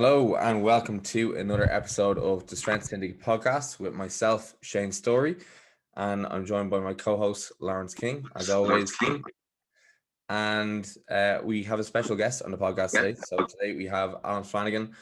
Hello and welcome to another episode of the Syndicate podcast with myself, Shane Storey, and I'm joined by my co-host Lawrence King, as always. And we have a special guest on the podcast today. So today we have Alan Flanagan.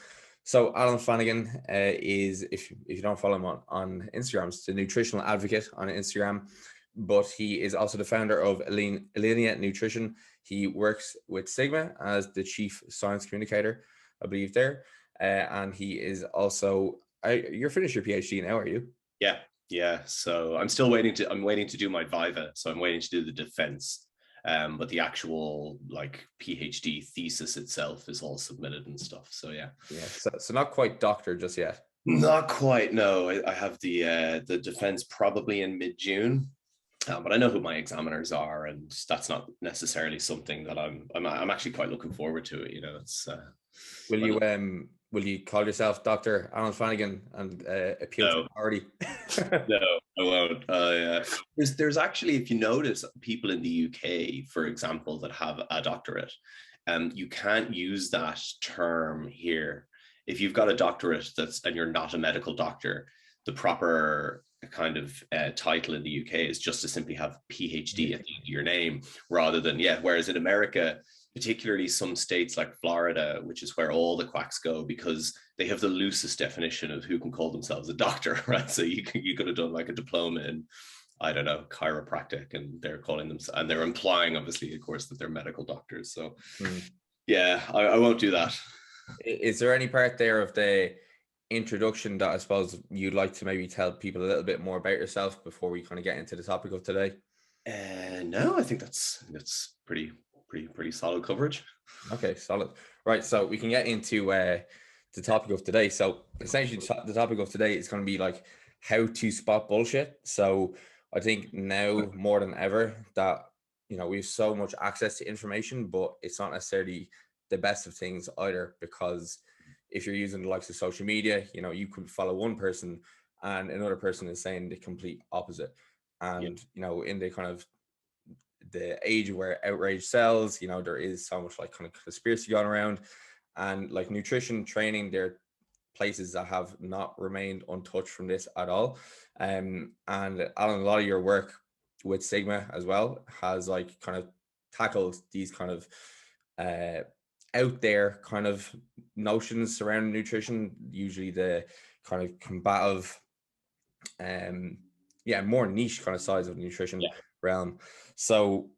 So Alan Flanagan is, if you don't follow him on Instagram, it's the nutritional advocate on Instagram, but he is also the founder of Alinea Nutrition. He works with Sigma as the chief science communicator, I believe there. And he is also, you're finished your PhD now, are you? Yeah. So I'm waiting to do my Viva. So I'm waiting to do the defense. But the actual PhD thesis itself is all submitted and stuff. So yeah. So not quite doctor just yet. Not quite. No, I have the defense probably in mid-June. But I know who my examiners are, and that's not necessarily something that I'm actually quite looking forward to it. You know, it's. Will you call yourself Dr. Alan Flanagan and appeal to the party? No, I won't. There's actually, if you notice, people in the UK, for example, that have a doctorate, you can't use that term here. If you've got a doctorate and you're not a medical doctor, the proper kind of title in the UK is just to simply have PhD at the end of your name, rather than whereas in America, particularly some states like Florida, which is where all the quacks go, because they have the loosest definition of who can call themselves a doctor, right? So you could have done like a diploma in, I don't know, chiropractic, and they're calling them, and they're implying, obviously, of course, that they're medical doctors. So I won't do that. Is there any part there of the introduction that I suppose you'd like to maybe tell people a little bit more about yourself before we kind of get into the topic of today? No, I think that's pretty solid coverage. Okay, solid. Right, so we can get into the topic of today. So essentially the topic of today is going to be like how to spot bullshit. So I think now more than ever that, you know, we have so much access to information, but it's not necessarily the best of things either, because if you're using the likes of social media, you know, you could follow one person and another person is saying the complete opposite. And, you know, in the kind of the age where outrage sells, you know, there is so much like kind of conspiracy going around, and like nutrition training, there are places that have not remained untouched from this at all. And Alan, a lot of your work with Sigma as well has like kind of tackled these kind of out there kind of notions surrounding nutrition, usually the kind of combative, more niche kind of sides of the nutrition realm. So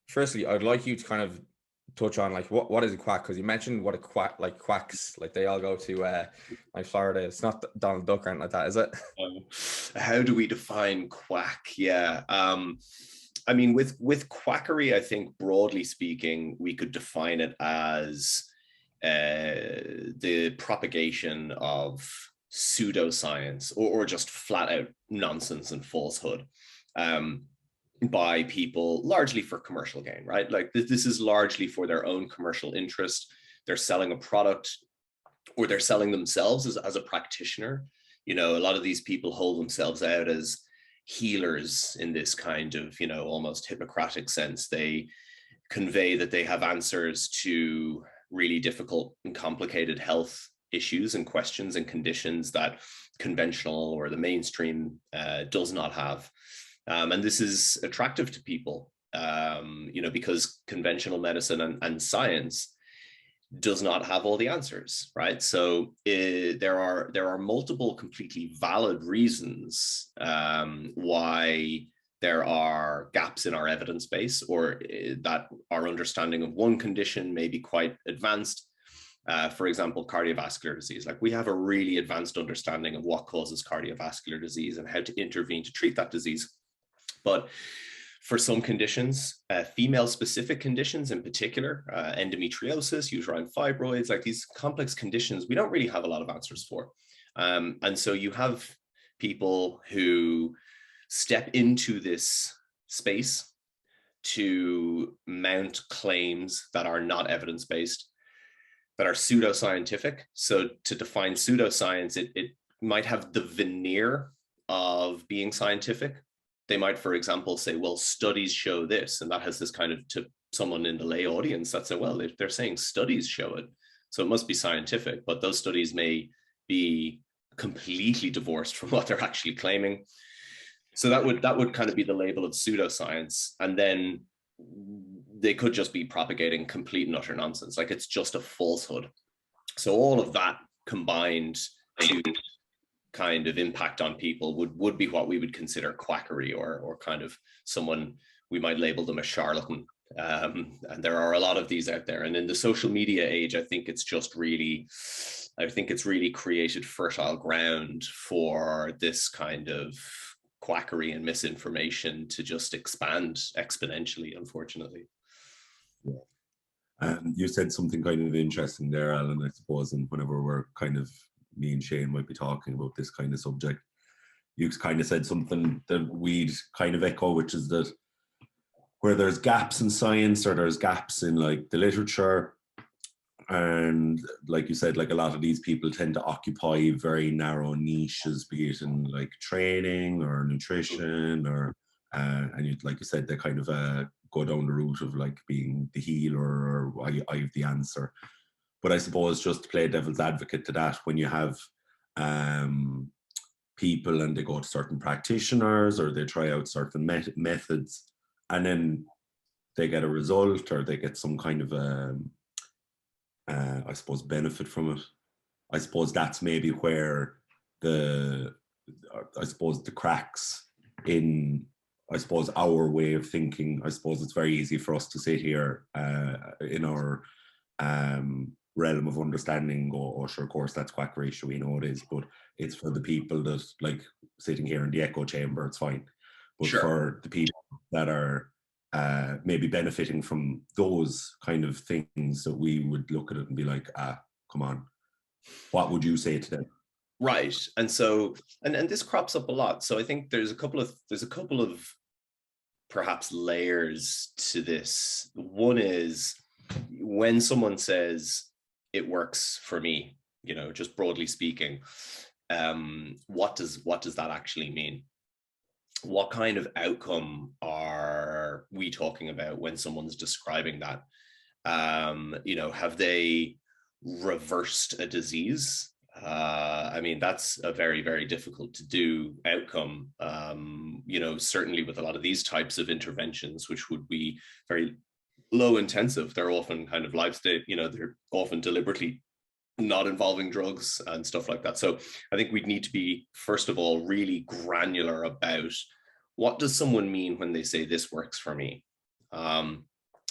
firstly, I'd like you to kind of touch on like what is a quack, because you mentioned what a quack, like quacks, like they all go to like Florida. It's not Donald Duck or anything like that, is it? How do we define quack? I mean, with quackery, I think broadly speaking, we could define it as the propagation of pseudoscience or just flat out nonsense and falsehood by people, largely for commercial gain, right? Like this is largely for their own commercial interest. They're selling a product, or they're selling themselves as a practitioner. You know, a lot of these people hold themselves out as healers in this kind of, you know, almost Hippocratic sense. They convey that they have answers to really difficult and complicated health issues and questions and conditions that conventional or the mainstream does not have. And this is attractive to people, you know, because conventional medicine and science does not have all the answers, right? So there are multiple completely valid reasons why there are gaps in our evidence base, or that our understanding of one condition may be quite advanced. For example, cardiovascular disease. Like we have a really advanced understanding of what causes cardiovascular disease and how to intervene to treat that disease. But for some conditions, female-specific conditions in particular, endometriosis, uterine fibroids, like these complex conditions, we don't really have a lot of answers for. And so you have people who step into this space to mount claims that are not evidence-based, that are pseudoscientific. So to define pseudoscience, it might have the veneer of being scientific. They might, for example, say, well, studies show this, and that has this kind of, to someone in the lay audience, that's it. Well, they're saying studies show it. So it must be scientific, but those studies may be completely divorced from what they're actually claiming. So that would kind of be the label of pseudoscience. And then they could just be propagating complete and utter nonsense. Like it's just a falsehood. So all of that combined to kind of impact on people would be what we would consider quackery, or kind of someone, we might label them a charlatan. And there are a lot of these out there. And in the social media age, I think it's really created fertile ground for this kind of quackery and misinformation to just expand exponentially, unfortunately. Yeah. You said something kind of interesting there, Alan, I suppose, and whenever we're kind of, me and Shane might be talking about this kind of subject, you kind of said something that we'd kind of echo, which is that where there's gaps in science, or there's gaps in like the literature, and like you said, like a lot of these people tend to occupy very narrow niches, be it in like training or nutrition, or and you, like you said, they kind of go down the route of like being the healer, or I have the answer. But I suppose, just to play devil's advocate to that, when you have people and they go to certain practitioners, or they try out certain methods, and then they get a result, or they get some kind of I suppose benefit from it. I suppose that's maybe where the cracks in, I suppose, our way of thinking. I suppose it's very easy for us to sit here in our realm of understanding, or sure, of course, that's quackery, sure, we know it is, but it's for the people that, like, sitting here in the echo chamber, it's fine. But sure, for the people that are maybe benefiting from those kind of things, that we would look at it and be like, come on, what would you say to them? Right. And so, and this crops up a lot. So I think there's a couple of perhaps layers to this. One is when someone says it works for me, you know, just broadly speaking, what does that actually mean? What kind of outcome are we talking about when someone's describing that? You know, have they reversed a disease? I mean, that's a very, very difficult to do outcome, you know, certainly with a lot of these types of interventions, which would be very low intensive. They're often kind of life state, you know, they're often deliberately not involving drugs and stuff like that. So I think we'd need to be, first of all, really granular about what does someone mean when they say this works for me?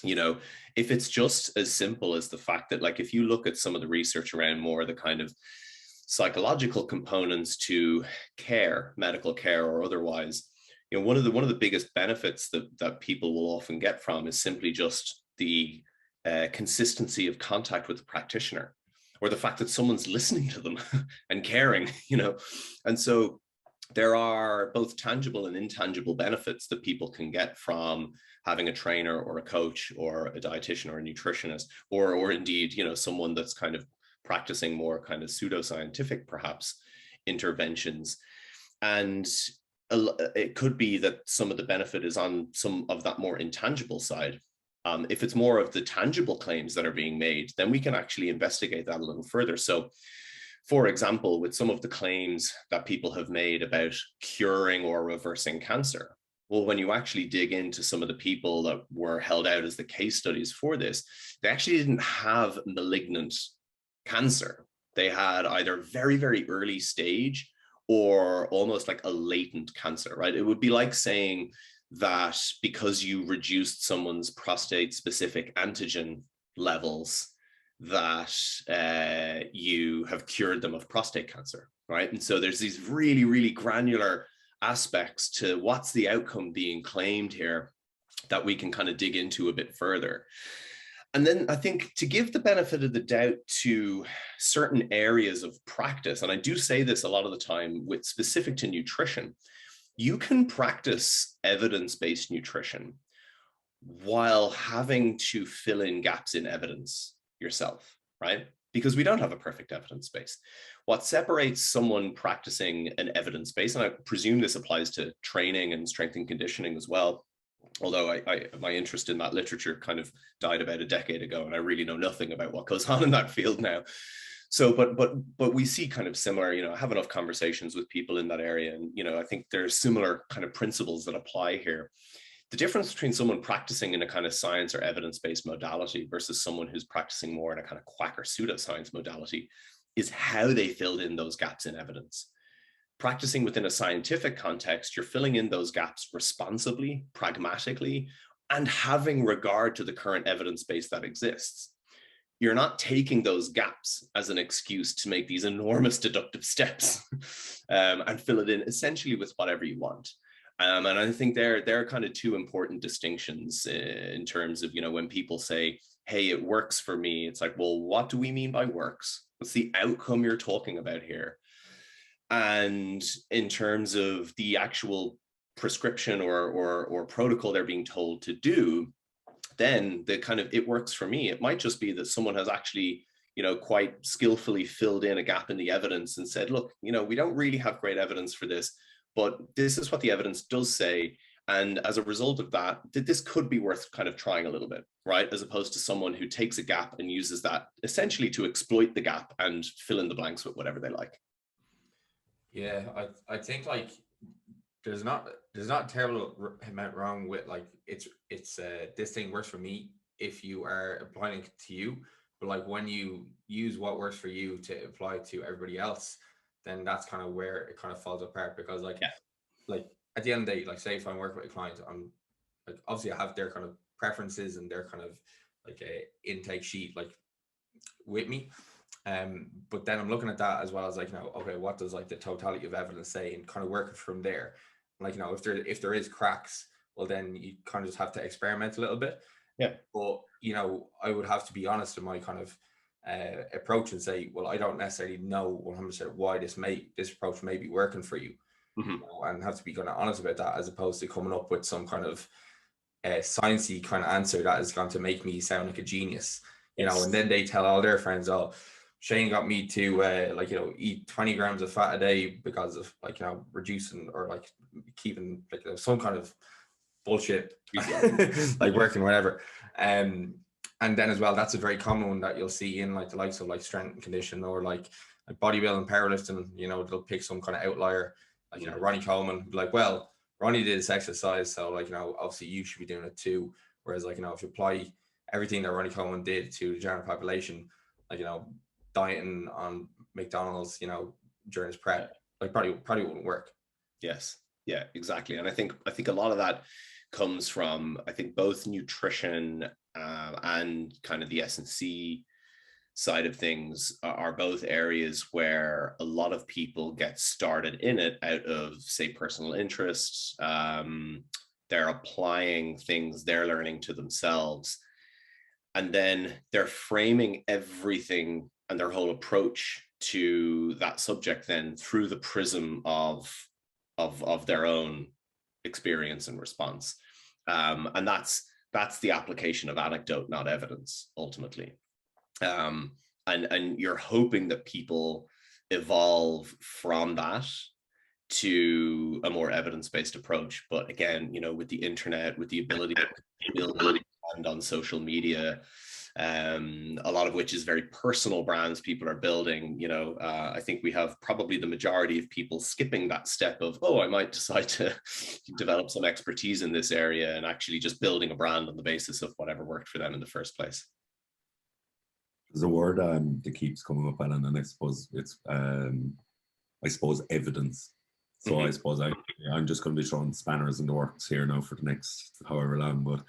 You know, if it's just as simple as the fact that, like, if you look at some of the research around more the kind of psychological components to care, medical care or otherwise, you know, one of the biggest benefits that people will often get from is simply just the consistency of contact with the practitioner, or the fact that someone's listening to them and caring, you know. And so there are both tangible and intangible benefits that people can get from having a trainer or a coach or a dietitian or a nutritionist, or indeed, you know, someone that's kind of practicing more kind of pseudoscientific, perhaps, interventions. And it could be that some of the benefit is on some of that more intangible side. If it's more of the tangible claims that are being made, then we can actually investigate that a little further. So, for example, with some of the claims that people have made about curing or reversing cancer, well, when you actually dig into some of the people that were held out as the case studies for this, they actually didn't have malignant cancer. They had either very, very early stage or almost like a latent cancer, right? It would be like saying that because you reduced someone's prostate-specific antigen levels, that you have cured them of prostate cancer, right? And so there's these really, really granular aspects to what's the outcome being claimed here that we can kind of dig into a bit further. And then I think to give the benefit of the doubt to certain areas of practice, and I do say this a lot of the time with specific to nutrition, you can practice evidence-based nutrition while having to fill in gaps in evidence yourself, right? Because we don't have a perfect evidence base. What separates someone practicing an evidence base, and I presume this applies to training and strength and conditioning as well, Although my interest in that literature kind of died about a decade ago, and I really know nothing about what goes on in that field now. So, but we see kind of similar, I have enough conversations with people in that area, and, I think there's similar kind of principles that apply here. The difference between someone practicing in a kind of science or evidence-based modality versus someone who's practicing more in a kind of quack or pseudoscience modality is how they filled in those gaps in evidence. Practicing within a scientific context, you're filling in those gaps responsibly, pragmatically, and having regard to the current evidence base that exists. You're not taking those gaps as an excuse to make these enormous deductive steps and fill it in essentially with whatever you want. And I think they're kind of two important distinctions in terms of, when people say, hey, it works for me, it's like, well, what do we mean by works? What's the outcome you're talking about here? And in terms of the actual prescription or protocol they're being told to do, then the kind of it works for me, it might just be that someone has actually, quite skillfully filled in a gap in the evidence and said, look, we don't really have great evidence for this, but this is what the evidence does say. And as a result of that, this could be worth kind of trying a little bit, right? As opposed to someone who takes a gap and uses that essentially to exploit the gap and fill in the blanks with whatever they like. Yeah, I think like there's not a terrible amount wrong with like it's this thing works for me if you are applying it to you, but like when you use what works for you to apply to everybody else, then that's kind of where it kind of falls apart. Because like at the end of the day, like say if I'm working with a client, I'm like obviously I have their kind of preferences and their kind of like a intake sheet like with me. But then I'm looking at that as well as like, okay, what does like the totality of evidence say, and kind of working from there. Like, if there is cracks, well, then you kind of just have to experiment a little bit. Yeah. But, I would have to be honest in my kind of approach and say, well, I don't necessarily know 100% why this approach may be working for you. Mm-hmm. And have to be kind of honest about that, as opposed to coming up with some kind of sciencey kind of answer that is going to make me sound like a genius. And then they tell all their friends, oh, Shane got me to eat 20 grams of fat a day because of reducing or like keeping like some kind of bullshit like working whatever. And then as well, that's a very common one that you'll see in like the likes of like strength and condition or like bodybuilding, powerlifting. They'll pick some kind of outlier like Ronnie Coleman, like, well, Ronnie did this exercise, so like obviously you should be doing it too. Whereas like if you apply everything that Ronnie Coleman did to the general population, like dieting on McDonald's, during his prep, like probably wouldn't work. Yes, yeah, exactly. And I think a lot of that comes from both nutrition and kind of the S&C side of things are both areas where a lot of people get started in it out of, say, personal interests. They're applying things they're learning to themselves, and then they're framing everything and their whole approach to that subject then through the prism of their own experience and response. And that's the application of anecdote, not evidence, ultimately. And you're hoping that people evolve from that to a more evidence-based approach. But again, with the internet, with the ability to build brand on social media, a lot of which is very personal brands people are building, I think we have probably the majority of people skipping that step of, oh, I might decide to develop some expertise in this area, and actually just building a brand on the basis of whatever worked for them in the first place. There's a word that keeps coming up, Alan, and I suppose it's evidence. So mm-hmm. I suppose I'm just going to be throwing spanners in the works here now for the next however long. But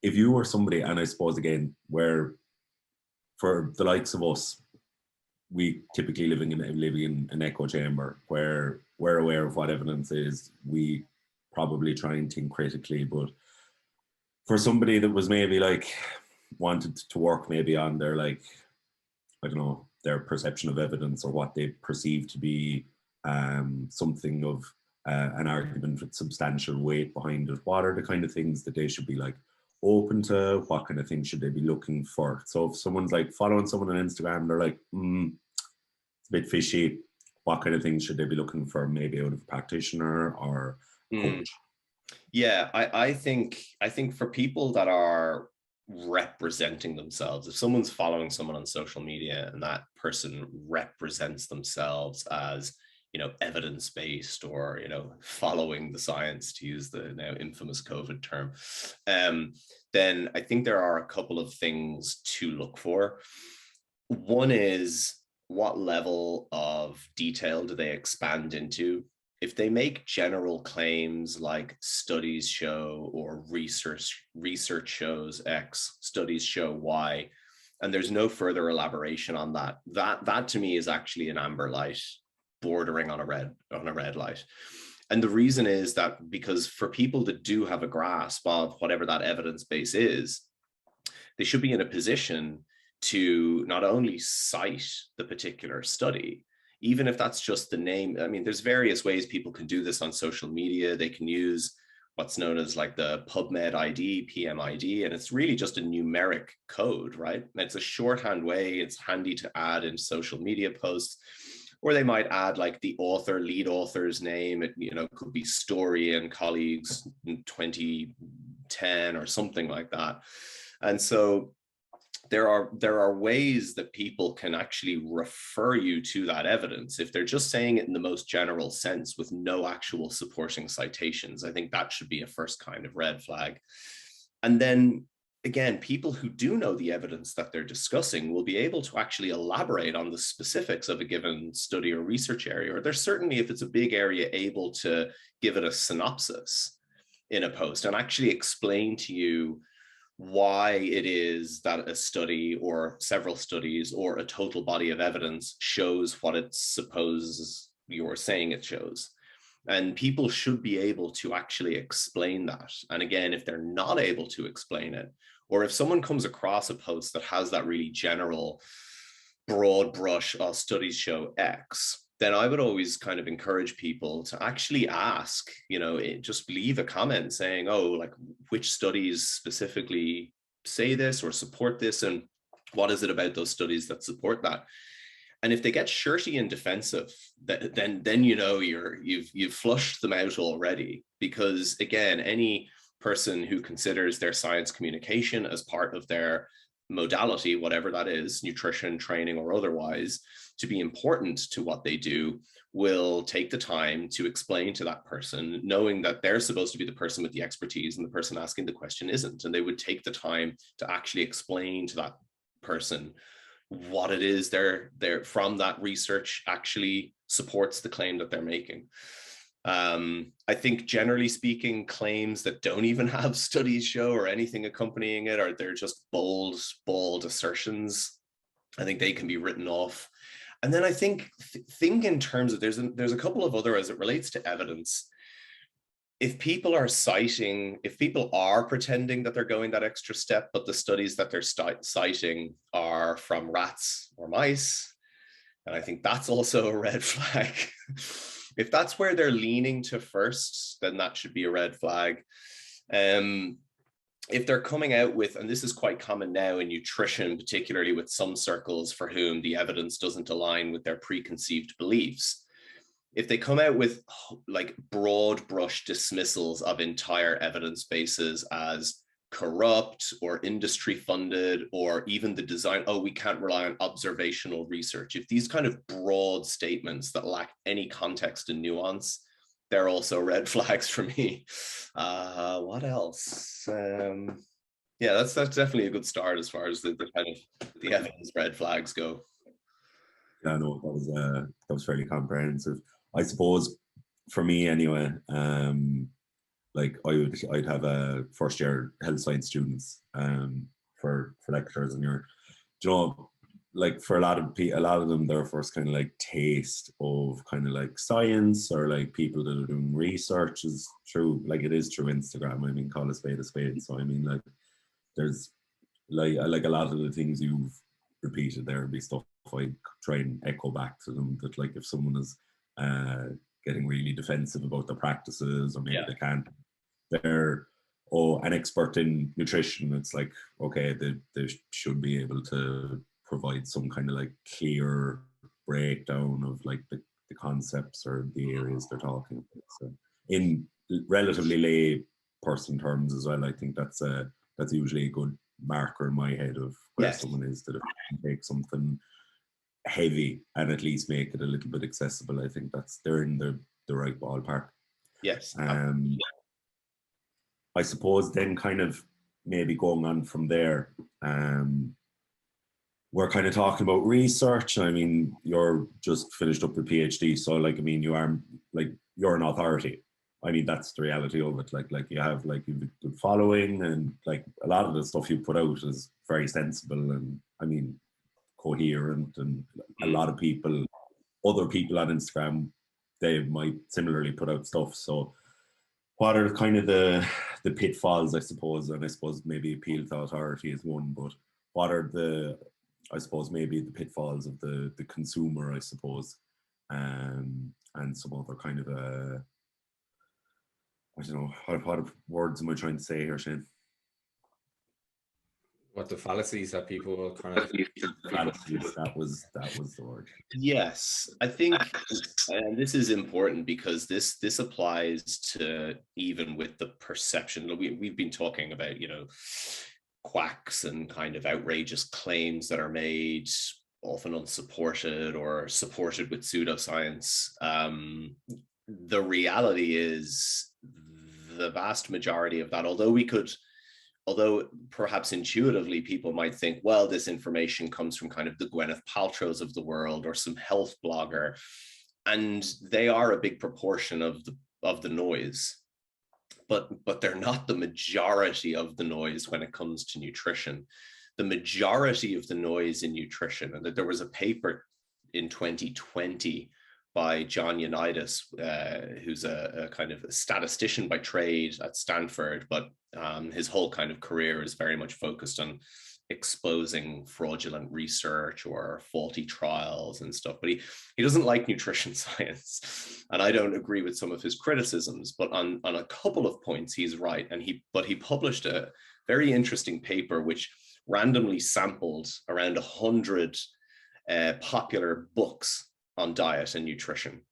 if you were somebody, and I suppose again, where for the likes of us, we typically living in an echo chamber where we're aware of what evidence is, we probably try and think critically. But for somebody that was maybe like wanted to work maybe on their, like, I don't know, their perception of evidence or what they perceive to be something of an argument with substantial weight behind it, what are the kind of things that they should be like open to? What kind of things should they be looking for? So if someone's like following someone on Instagram and they're like, it's a bit fishy, what kind of things should they be looking for, maybe out of a practitioner or coach? Yeah, I think for people that are representing themselves, if someone's following someone on social media and that person represents themselves as, you know, evidence-based, or, you know, following the science, to use the now infamous COVID term, then I think there are a couple of things to look for. One is, what level of detail do they expand into? If they make general claims like studies show, or research shows X, studies show Y, and there's no further elaboration on that, that to me is actually an amber light, bordering on a red light. And the reason is that because for people that do have a grasp of whatever that evidence base is, they should be in a position to not only cite the particular study, even if that's just the name. I mean, there's various ways people can do this on social media. They can use what's known as like the PubMed ID, PMID, and it's really just a numeric code, right? And it's a shorthand way. It's handy to add in social media posts. Or they might add like the lead author's name. It, you know, could be Storey and colleagues in 2010 or something like that. And so there are ways that people can actually refer you to that evidence. If they're just saying it in the most general sense with no actual supporting citations, I think that should be a first kind of red flag. And then again, people who do know the evidence that they're discussing will be able to actually elaborate on the specifics of a given study or research area, or they're certainly, if it's a big area, able to give it a synopsis in a post and actually explain to you why it is that a study or several studies or a total body of evidence shows what it supposes you're saying it shows. And people should be able to actually explain that. And again, if they're not able to explain it, or if someone comes across a post that has that really general broad brush, studies show X, then I would always kind of encourage people to actually ask, you know, just leave a comment saying, oh, like, which studies specifically say this or support this, and what is it about those studies that support that? And if they get shirty and defensive, then you know you've flushed them out already. Because again, any person who considers their science communication as part of their modality, whatever that is, nutrition, training, or otherwise, to be important to what they do, will take the time to explain to that person, knowing that they're supposed to be the person with the expertise and the person asking the question isn't. And they would take the time to actually explain to that person what it is they're from that research actually supports the claim that they're making. I think generally speaking, claims that don't even have studies show or anything accompanying it, or they're just bald assertions, I think they can be written off. And then I think in terms of, there's a couple of other, as it relates to evidence. If people are pretending that they're going that extra step, but the studies that they're citing are from rats or mice, and I think that's also a red flag. If that's where they're leaning to first, then that should be a red flag. If they're coming out with, and this is quite common now in nutrition, particularly with some circles for whom the evidence doesn't align with their preconceived beliefs, if they come out with like broad brush dismissals of entire evidence bases as corrupt or industry funded, or even the design, oh, we can't rely on observational research. If these kind of broad statements that lack any context and nuance, they're also red flags for me. What else? Yeah, that's definitely a good start as far as the kind of the evidence red flags go. Yeah, no, that was fairly comprehensive. I suppose for me anyway, like I'd have a first year health science students for lectures, and you know, like for a lot of them, their first kind of like taste of kind of like science, or like people that are doing research, is through, like, it is through Instagram. I mean, call a spade a spade. So I mean, like, there's like a lot of the things you've repeated there would be stuff I try and echo back to them, that like if someone is getting really defensive about their practices, or maybe they can't, they're an expert in nutrition, it's like, okay, they should be able to provide some kind of like clear breakdown of like the concepts or the areas they're talking about. So in relatively lay person terms as well, I think that's usually a good marker in my head of where Yes. someone is, that if you can take something heavy and at least make it a little bit accessible, I think they're in the right ballpark. Yes. I suppose then kind of maybe going on from there, we're kind of talking about research. I mean, you're just finished up your PhD, so like, I mean, you're an authority. I mean, that's the reality of it. Like you have you've a good following, and like a lot of the stuff you put out is very sensible and, I mean, coherent, and a lot of other people on Instagram, they might similarly put out stuff. So what are kind of the pitfalls, I suppose, and I suppose maybe appeal to authority is one, but what are I suppose maybe the pitfalls of the consumer, I suppose, and some other kind of I don't know, what words am I trying to say here, Shane? What the fallacies that people will kind of fallacies, that was the word. Yes, I think, and this is important because this applies to even with the perception. We've been talking about, quacks and kind of outrageous claims that are made, often unsupported or supported with pseudoscience. The reality is the vast majority of that, although perhaps intuitively people might think, well, this information comes from kind of the Gwyneth Paltrows of the world or some health blogger, and they are a big proportion of the noise, but they're not the majority of the noise when it comes to nutrition. The majority of the noise in nutrition, and that there was a paper in 2020 by John Ioannidis, who's a kind of a statistician by trade at Stanford, but his whole kind of career is very much focused on exposing fraudulent research or faulty trials and stuff. But he doesn't like nutrition science, and I don't agree with some of his criticisms. But on a couple of points, he's right. And he published a very interesting paper which randomly sampled around 100 popular books on diet and nutrition,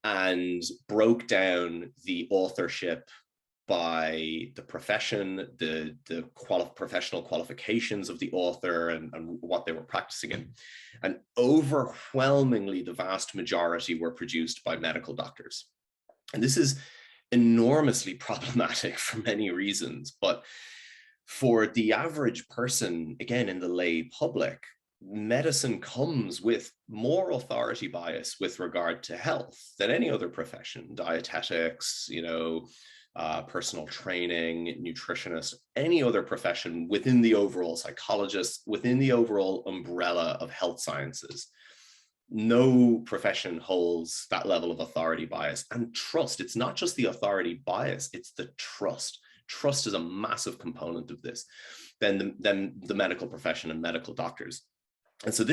and broke down the authorship by the profession, the professional qualifications of the author, and what they were practicing in. And overwhelmingly, the vast majority were produced by medical doctors. And this is enormously problematic for many reasons. But for the average person, again, in the lay public, medicine comes with more authority bias with regard to health than any other profession. Dietetics, personal training, nutritionist, any other profession within the overall psychologist, within the overall umbrella of health sciences. No profession holds that level of authority bias and trust. It's not just the authority bias, it's the trust. Trust is a massive component of this, than the medical profession and medical doctors. And so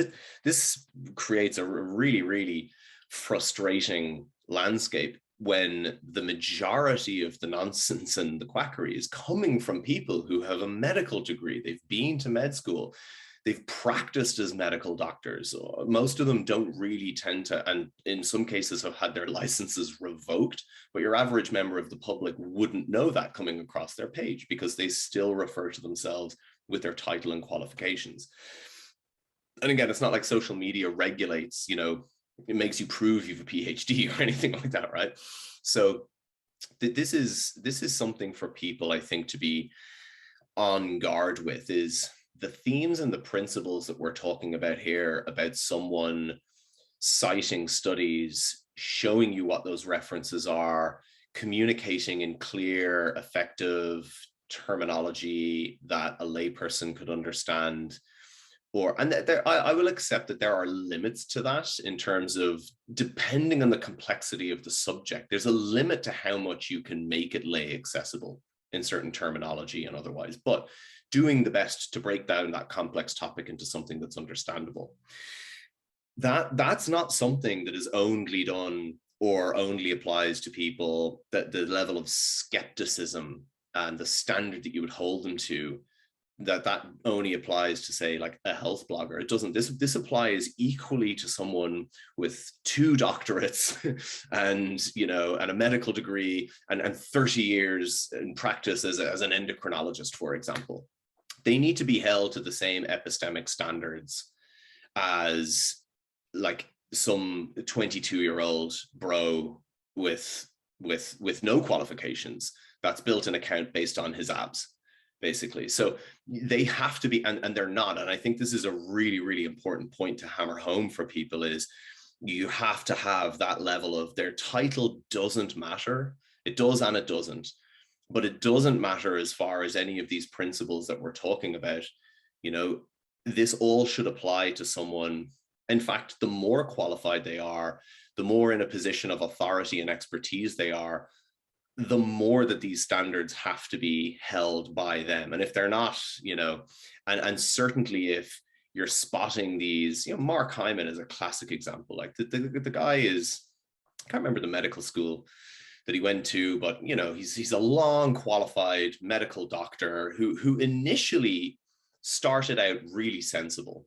this creates a really, really frustrating landscape when the majority of the nonsense and the quackery is coming from people who have a medical degree. They've been to med school. They've practiced as medical doctors. Most of them don't really tend to, and in some cases have had their licenses revoked, but your average member of the public wouldn't know that coming across their page because they still refer to themselves with their title and qualifications. And again, it's not like social media regulates, it makes you prove you have a PhD or anything like that, right? So this is something for people, I think, to be on guard with, is the themes and the principles that we're talking about here, about someone citing studies, showing you what those references are, communicating in clear, effective terminology that a layperson could understand. I will accept that there are limits to that in terms of, depending on the complexity of the subject, there's a limit to how much you can make it lay accessible in certain terminology and otherwise, but doing the best to break down that complex topic into something that's understandable. That's not something that is only done or only applies to people, that the level of skepticism and the standard that you would hold them to that only applies to, say, like a health blogger. It doesn't. This applies equally to someone with 2 doctorates and, you know, and a medical degree and 30 years in practice as an endocrinologist, for example. They need to be held to the same epistemic standards as like some 22-year-old bro with no qualifications that's built an account based on his abs, basically. So they have to be, and they're not. And I think this is a really, really important point to hammer home for people, is you have to have that level of, their title doesn't matter. It does and it doesn't. But it doesn't matter as far as any of these principles that we're talking about. You know, this all should apply to someone. In fact, the more qualified they are, the more in a position of authority and expertise they are, the more that these standards have to be held by them. And if they're not, you know, and certainly if you're spotting these, you know, Mark Hyman is a classic example. Like the guy is, I can't remember the medical school that he went to, but, you know, he's a long qualified medical doctor who initially started out really sensible.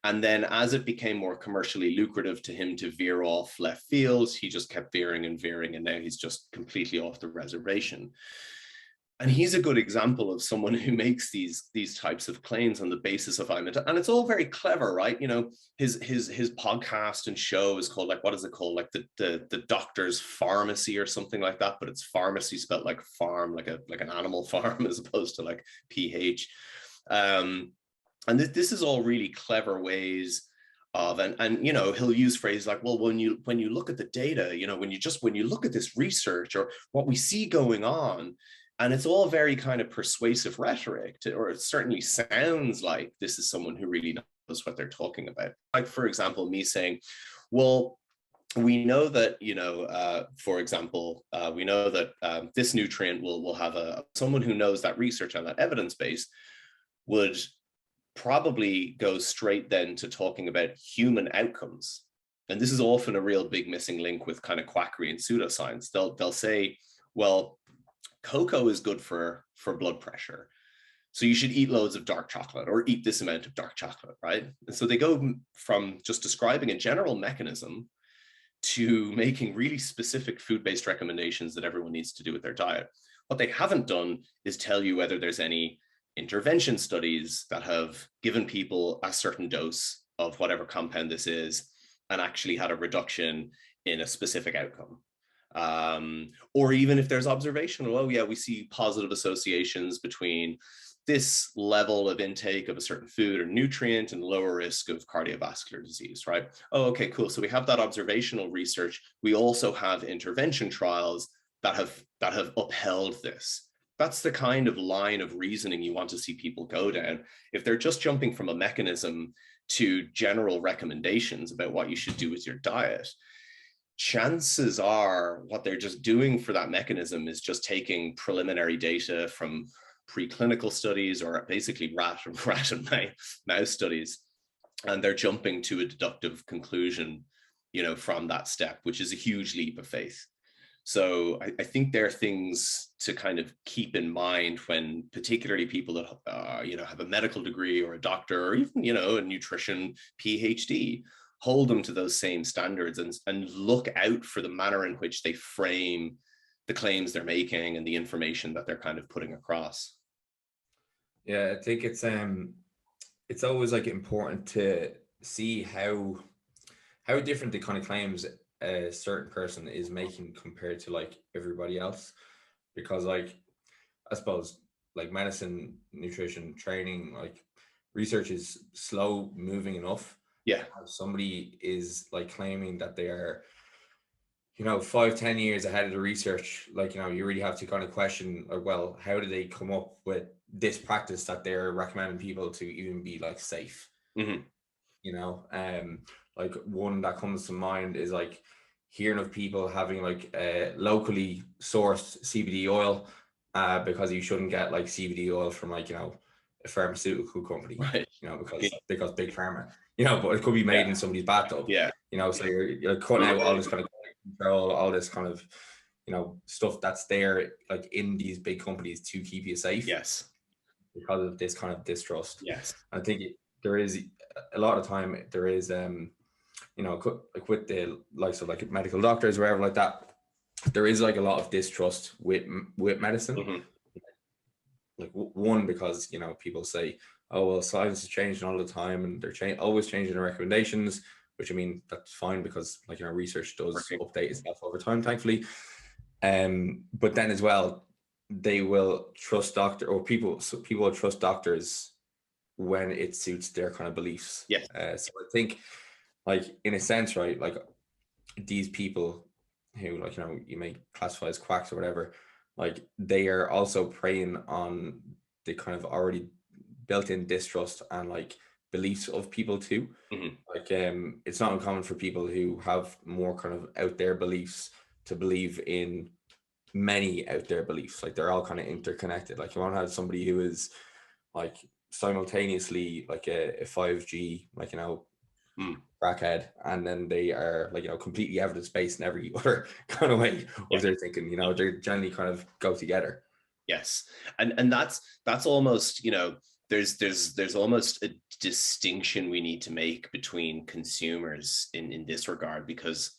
And then as it became more commercially lucrative to him to veer off left field, he just kept veering, and now he's just completely off the reservation. And he's a good example of someone who makes these types of claims on the basis of, and it's all very clever, right? You know, his podcast and show is called, like, what is it called? Like the doctor's pharmacy or something like that, but it's pharmacy spelled like farm, like an animal farm, as opposed to like PH. And this is all really clever ways of, and you know, he'll use phrases like, well, when you look at the data, you know, when you look at this research or what we see going on. And it's all very kind of persuasive rhetoric, or it certainly sounds like this is someone who really knows what they're talking about. Like, for example, me saying, well, we know that, you know, for example, we know that this nutrient will have someone who knows that research and that evidence base would probably go straight then to talking about human outcomes. And this is often a real big missing link with kind of quackery and pseudoscience. They'll say, well, cocoa is good for blood pressure, so you should eat loads of dark chocolate, or eat this amount of dark chocolate, right? And so they go from just describing a general mechanism to making really specific food-based recommendations that everyone needs to do with their diet. What they haven't done is tell you whether there's any intervention studies that have given people a certain dose of whatever compound this is and actually had a reduction in a specific outcome. Or even if there's observational, oh yeah, we see positive associations between this level of intake of a certain food or nutrient and lower risk of cardiovascular disease, right? Oh, okay, cool. So we have that observational research. We also have intervention trials that have upheld this. That's the kind of line of reasoning you want to see people go down. If they're just jumping from a mechanism to general recommendations about what you should do with your diet, chances are what they're just doing for that mechanism is just taking preliminary data from preclinical studies, or basically rat and mouse studies, and they're jumping to a deductive conclusion, you know, from that step, which is a huge leap of faith. So I think there are things to kind of keep in mind when, particularly people that you know, have a medical degree or a doctor, or even, you know, a nutrition PhD, hold them to those same standards and look out for the manner in which they frame the claims they're making and the information that they're kind of putting across. Yeah, I think it's always like important to see how different the kind of claims a certain person is making compared to like everybody else, because like, I suppose like medicine, nutrition, training, like research is slow moving enough. Yeah. Somebody is like claiming that they are, you know, 5-10 years ahead of the research. Like, you know, you really have to kind of question, like, well, how did they come up with this practice that they're recommending people to even be like safe? Mm-hmm. You know, like one that comes to mind is like hearing of people having like locally sourced CBD oil, because you shouldn't get like CBD oil from like, you know, a pharmaceutical company, right? You know, because big pharma, you know, but it could be made in somebody's bathtub. Yeah. You know, so you're cutting out all this kind of control, all this kind of, you know, stuff that's there like in these big companies to keep you safe. Yes. because of this kind of distrust. Yes. I think there is a lot of time, there is, you know, like with the likes of like medical doctors or whatever like that, there is like a lot of distrust with medicine. Mm-hmm. Like one, because, you know, people say, oh, well, science is changing all the time and they're always changing the recommendations, which, I mean, that's fine because, like, you know, research does update itself over time, thankfully. But then as well, they will trust people will trust doctors when it suits their kind of beliefs. Yes. So I think, like, in a sense, right, like these people who, like, you know, you may classify as quacks or whatever, like they are also preying on the kind of already built-in distrust and like beliefs of people too. Mm-hmm. Like it's not uncommon for people who have more kind of out there beliefs to believe in many out there beliefs. Like they're all kind of interconnected. Like you want to have somebody who is like simultaneously like a 5G, like, you know, crackhead, and then they are, like, you know, completely evidence-based in every other kind of way of their thinking. You know, they generally kind of go together. Yes. And that's almost, you know, there's almost a distinction we need to make between consumers in this regard, because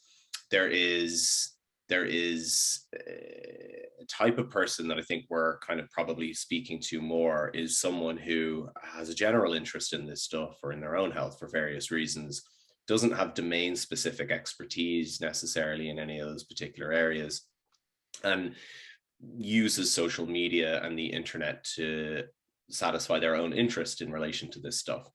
there is a type of person that I think we're kind of probably speaking to more, is someone who has a general interest in this stuff or in their own health for various reasons, doesn't have domain specific expertise necessarily in any of those particular areas, and uses social media and the internet to satisfy their own interest in relation to this stuff.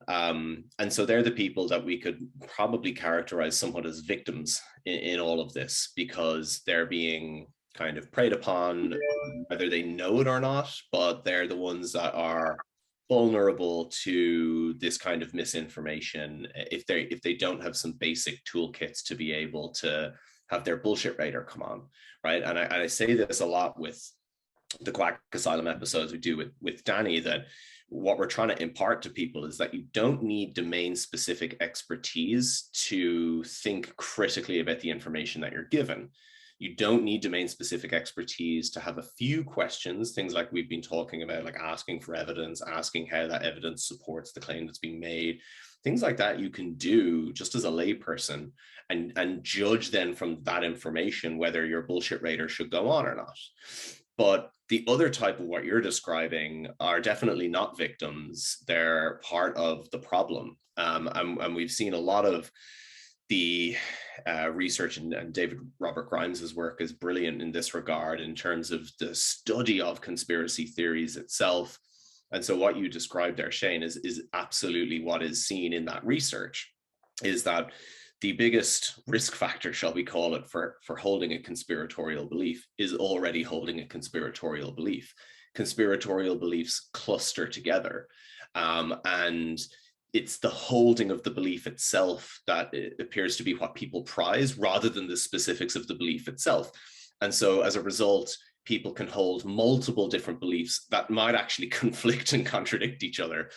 And so they're the people that we could probably characterize somewhat as victims in all of this, because they're being kind of preyed upon, whether they know it or not, but they're the ones that are vulnerable to this kind of misinformation if they don't have some basic toolkits to be able to have their bullshit radar come on, right? And I say this a lot with the Quack Asylum episodes we do with Danny, that what we're trying to impart to people is that you don't need domain specific expertise to think critically about the information that you're given. You don't need domain specific expertise to have a few questions, things like we've been talking about, like asking for evidence, asking how that evidence supports the claim that's being made. Things like that you can do just as a layperson, and judge then from that information whether your bullshit radar should go on or not. But the other type of what you're describing are definitely not victims. They're part of the problem. And we've seen a lot of the research, and David Robert Grimes's work is brilliant in this regard in terms of the study of conspiracy theories itself. And so what you described there, Shane, is absolutely what is seen in that research, is that the biggest risk factor, shall we call it, for holding a conspiratorial belief is already holding a conspiratorial belief. Conspiratorial beliefs cluster together. And it's the holding of the belief itself that it appears to be what people prize, rather than the specifics of the belief itself. And so as a result, people can hold multiple different beliefs that might actually conflict and contradict each other,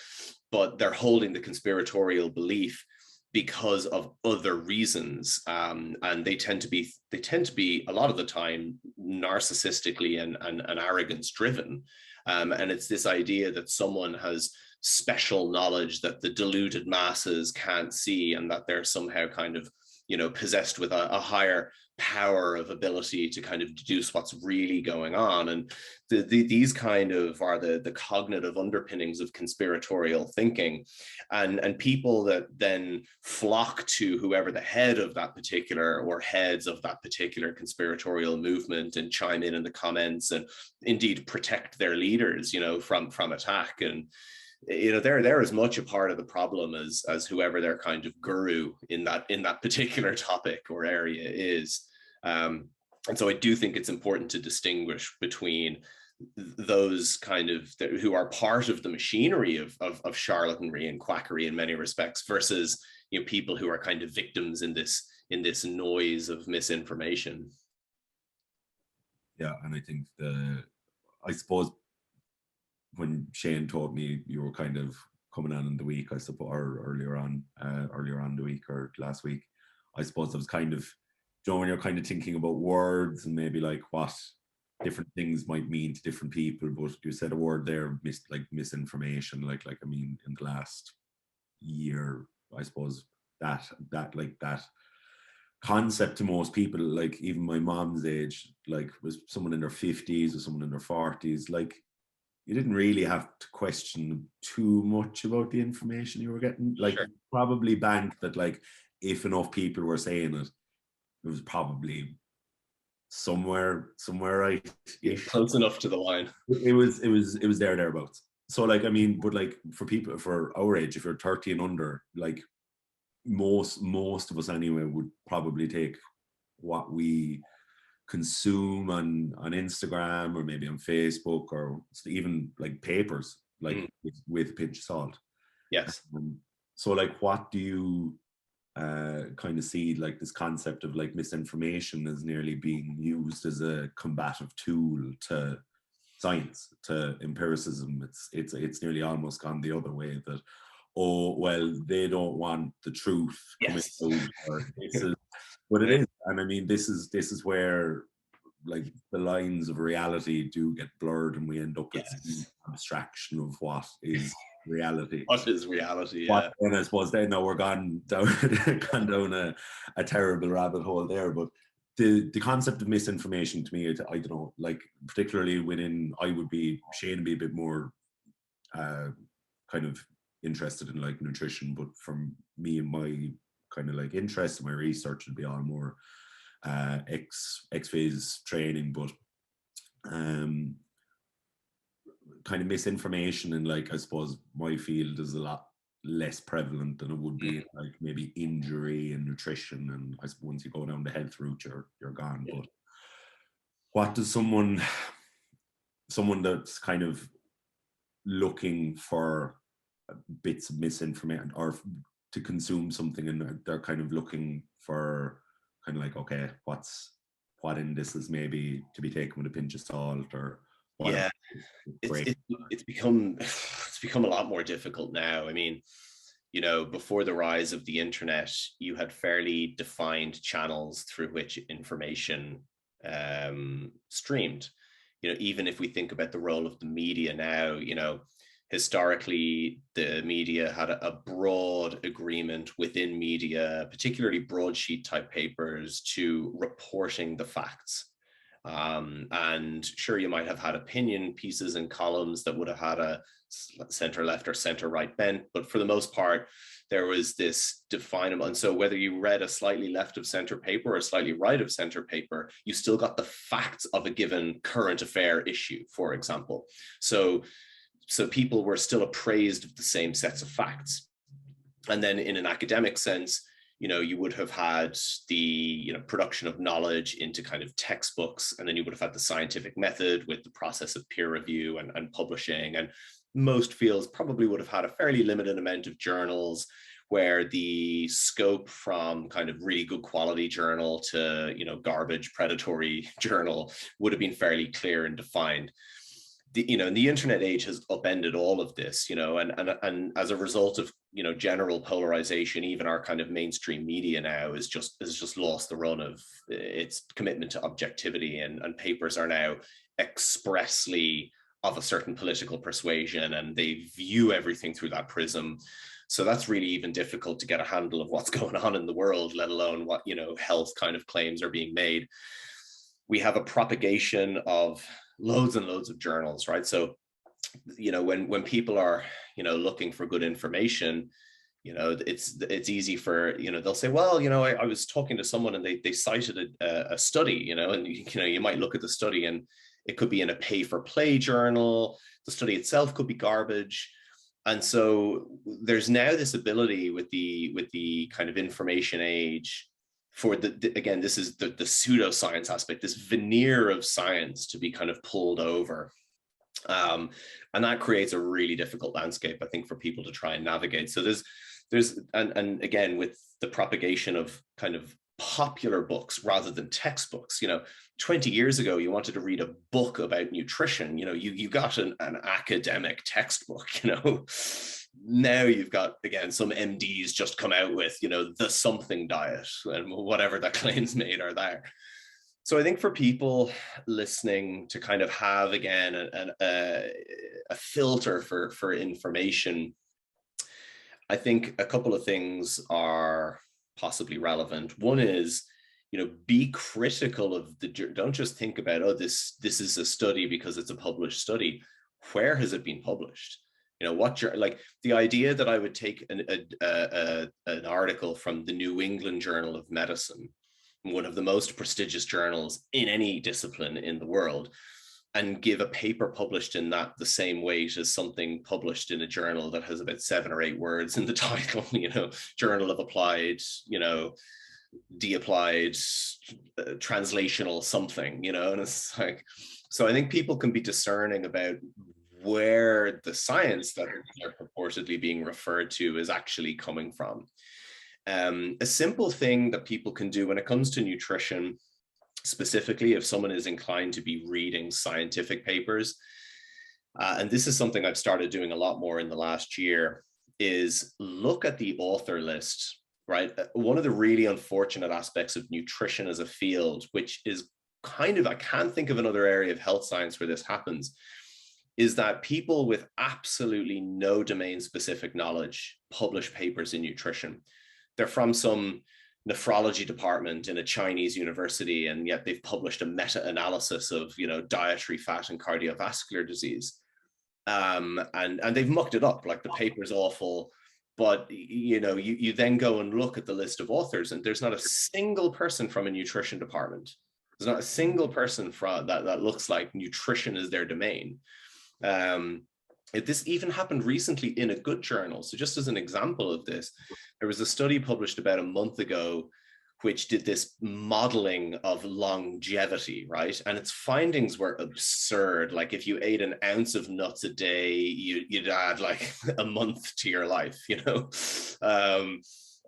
but they're holding the conspiratorial belief because of other reasons, and they tend to be a lot of the time narcissistically and arrogance driven, and it's this idea that someone has special knowledge that the deluded masses can't see, and that they're somehow kind of, you know, possessed with a higher power of ability to kind of deduce what's really going on. And these kind of are the cognitive underpinnings of conspiratorial thinking, and people that then flock to whoever the head of that particular, or heads of that particular conspiratorial movement, and chime in the comments and indeed protect their leaders, you know, from attack. And you know, they're as much a part of the problem as whoever their kind of guru in that particular topic or area is. And so I do think it's important to distinguish between those kind of who are part of the machinery of charlatanry and quackery in many respects, versus, you know, people who are kind of victims in this noise of misinformation. Yeah, and I think I suppose when Shane told me you were kind of coming on in the week, I suppose, or earlier on the week or last week, I suppose I was kind of, you know, when you're kind of thinking about words and maybe like what different things might mean to different people. But you said a word there, like misinformation. Like I mean, in the last year, I suppose that concept to most people, like even my mom's age, like was someone in their 50s or someone in their 40s, like you didn't really have to question too much about the information you were getting. Like Sure. probably bank that, like if enough people were saying it, it was probably somewhere right. Close enough to the line. It was thereabouts. So like, I mean, but like for people for our age, if you're 30 and under, like most of us anyway would probably take what we consume on Instagram or maybe on Facebook or even like papers, like with a pinch of salt. Yes. So like, what do you kind of see like this concept of like misinformation as nearly being used as a combative tool to science, to empiricism? It's nearly almost gone the other way, that, oh well, they don't want the truth coming out, or this is what it is. And I mean, this is where like the lines of reality do get blurred, and we end up with some abstraction of what is reality. What is reality? And I suppose then now we're gone down a terrible rabbit hole there. But the concept of misinformation, to me, I don't know, like particularly within, Shane would be a bit more kind of interested in like nutrition, but from me and my kind of like interest, my research would be all more X-phase training, but kind of misinformation in, like, I suppose my field is a lot less prevalent than it would be in, like, maybe injury and nutrition, and I suppose once you go down the health route, you're gone. But what does someone that's kind of looking for bits of misinformation or to consume something, and they're kind of looking for kind of like, okay, what in this is maybe to be taken with a pinch of salt, or what? It's become a lot more difficult now. I mean, you know, before the rise of the internet, you had fairly defined channels through which information streamed. You know, even if we think about the role of the media now, you know, historically, the media had a broad agreement within media, particularly broadsheet type papers, to reporting the facts. And sure, you might have had opinion pieces and columns that would have had a center left or center right bent, but for the most part, there was this definable. And so whether you read a slightly left of center paper or a slightly right of center paper, you still got the facts of a given current affair issue, for example. So people were still appraised of the same sets of facts. And then in an academic sense, you know, you would have had the, you know, production of knowledge into kind of textbooks, and then you would have had the scientific method with the process of peer review and publishing. And most fields probably would have had a fairly limited amount of journals, where the scope from kind of really good quality journal to, you know, garbage predatory journal would have been fairly clear and defined. You know, the internet age has upended all of this, you know, and as a result of, you know, general polarization, even our kind of mainstream media now has just lost the run of its commitment to objectivity, and papers are now expressly of a certain political persuasion, and they view everything through that prism. So that's really even difficult to get a handle of what's going on in the world, let alone what, you know, health kind of claims are being made. We have a propagation of loads and loads of journals, right? So, you know, when people are, you know, looking for good information, you know, it's easy for, you know, they'll say, well, you know, I was talking to someone and they cited a study, you know, and, you know, you might look at the study and it could be in a pay for play journal. The study itself could be garbage. And so there's now this ability with the kind of information age for again, this is the pseudoscience aspect, this veneer of science to be kind of pulled over. And that creates a really difficult landscape, I think, for people to try and navigate. So there's and again, with the propagation of kind of popular books rather than textbooks, you know, 20 years ago, you wanted to read a book about nutrition, you know, you got an academic textbook, you know. Now you've got, again, some MDs just come out with, you know, the something diet and whatever the claims made are there. So I think for people listening to kind of have, again, a filter for information, I think a couple of things are possibly relevant. One is, be critical of don't just think about, oh, this is a study because it's a published study. Where has it been published? Like the idea that I would take an article from the New England Journal of Medicine, one of the most prestigious journals in any discipline in the world, and give a paper published in that the same weight as something published in a journal that has about 7 or 8 words in the title, Journal of Applied, de-applied, translational something, and it's like, so I think people can be discerning about where the science that they're purportedly being referred to is actually coming from. A simple thing that people can do when it comes to nutrition, specifically if someone is inclined to be reading scientific papers, and this is something I've started doing a lot more in the last year, is look at the author list, right? One of the really unfortunate aspects of nutrition as a field, which is kind of, I can't think of another area of health science where this happens, is that people with absolutely no domain specific knowledge publish papers in nutrition. They're from some nephrology department in a Chinese university, and yet they've published a meta-analysis of, dietary fat and cardiovascular disease. And they've mucked it up, like the paper's awful, but you then go and look at the list of authors, and there's not a single person from a nutrition department. There's not a single person from that looks like nutrition is their domain. This even happened recently in a good journal. So just as an example of this, there was a study published about a month ago which did this modeling of longevity, right? And its findings were absurd. Like if you ate an ounce of nuts a day, you'd add like a month to your life,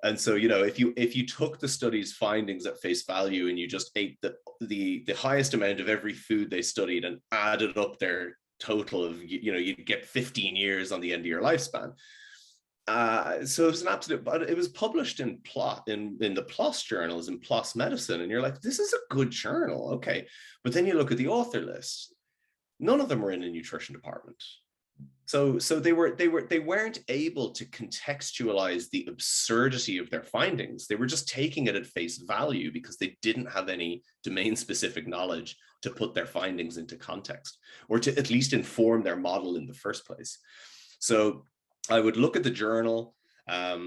and so, if you took the study's findings at face value and you just ate the highest amount of every food they studied and added up their total of, you'd get 15 years on the end of your lifespan. So it was an absolute, but it was published in the PLOS journals, in PLOS Medicine, and you're like, this is a good journal, okay. But then you look at the author list, none of them were in a nutrition department. So they weren't able to contextualize the absurdity of their findings. They were just taking it at face value because they didn't have any domain specific knowledge to put their findings into context, or to at least inform their model in the first place. So I would look at the journal. I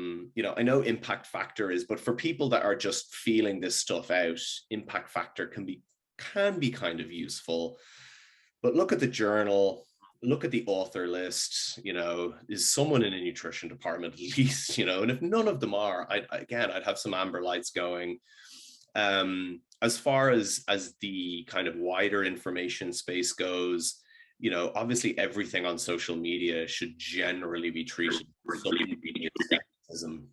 know impact factor is, but for people that are just feeling this stuff out, impact factor can be kind of useful. But look at the journal, look at the author list, is someone in a nutrition department at least, and if none of them are, I'd have some amber lights going. As far as the kind of wider information space goes, obviously everything on social media should generally be treated with skepticism,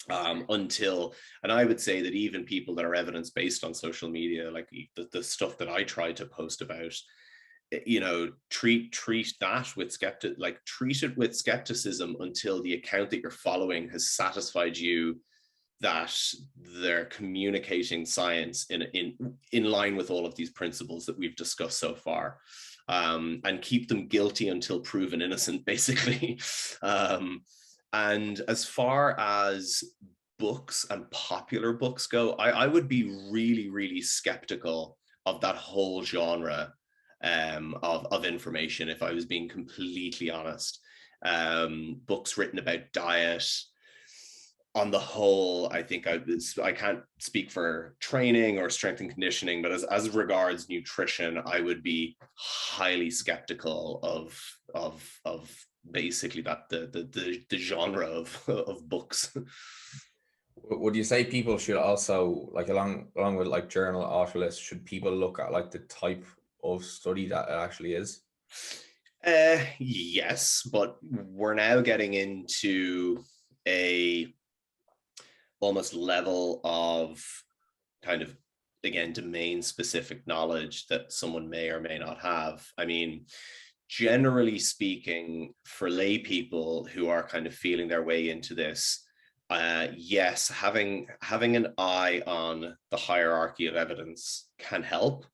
and I would say that even people that are evidence-based on social media, like the stuff that I try to post about, treat that with treat it with skepticism until the account that you're following has satisfied you that they're communicating science in line with all of these principles that we've discussed so far, and keep them guilty until proven innocent, basically. And as far as books and popular books go, I would be really, really skeptical of that whole genre of information, if I was being completely honest. Books written about diet, on the whole, I think I can't speak for training or strength and conditioning, but as regards nutrition, I would be highly skeptical of basically that the genre of books. Would you say people should also, like, along with like journal author lists, should people look at like the type of study that it actually is? Yes, but we're now getting into a almost level of kind of, again, domain specific knowledge that someone may or may not have. I mean, generally speaking, for lay people who are kind of feeling their way into this, yes, having an eye on the hierarchy of evidence can help.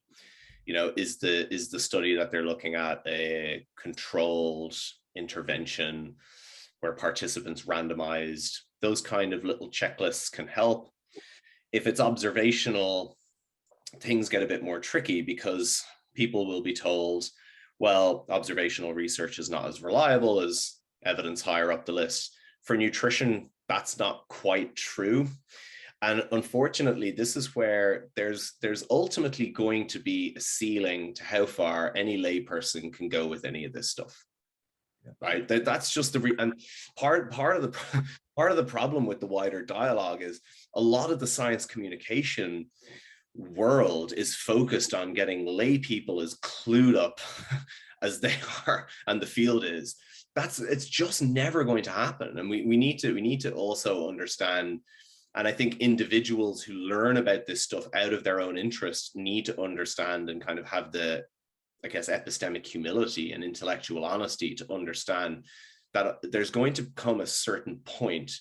You know, is the study that they're looking at a controlled intervention where participants randomized? Those kind of little checklists can help. If it's observational, things get a bit more tricky because people will be told, well, observational research is not as reliable as evidence higher up the list. For nutrition, that's not quite true. And unfortunately, this is where there's ultimately going to be a ceiling to how far any layperson can go with any of this stuff. Yeah. Right? That's just and part of the problem with the wider dialogue is a lot of the science communication world is focused on getting lay people as clued up as they are and the field is. It's just never going to happen. And we need to also understand, and I think individuals who learn about this stuff out of their own interest need to understand and kind of have the, I guess, epistemic humility and intellectual honesty to understand that there's going to come a certain point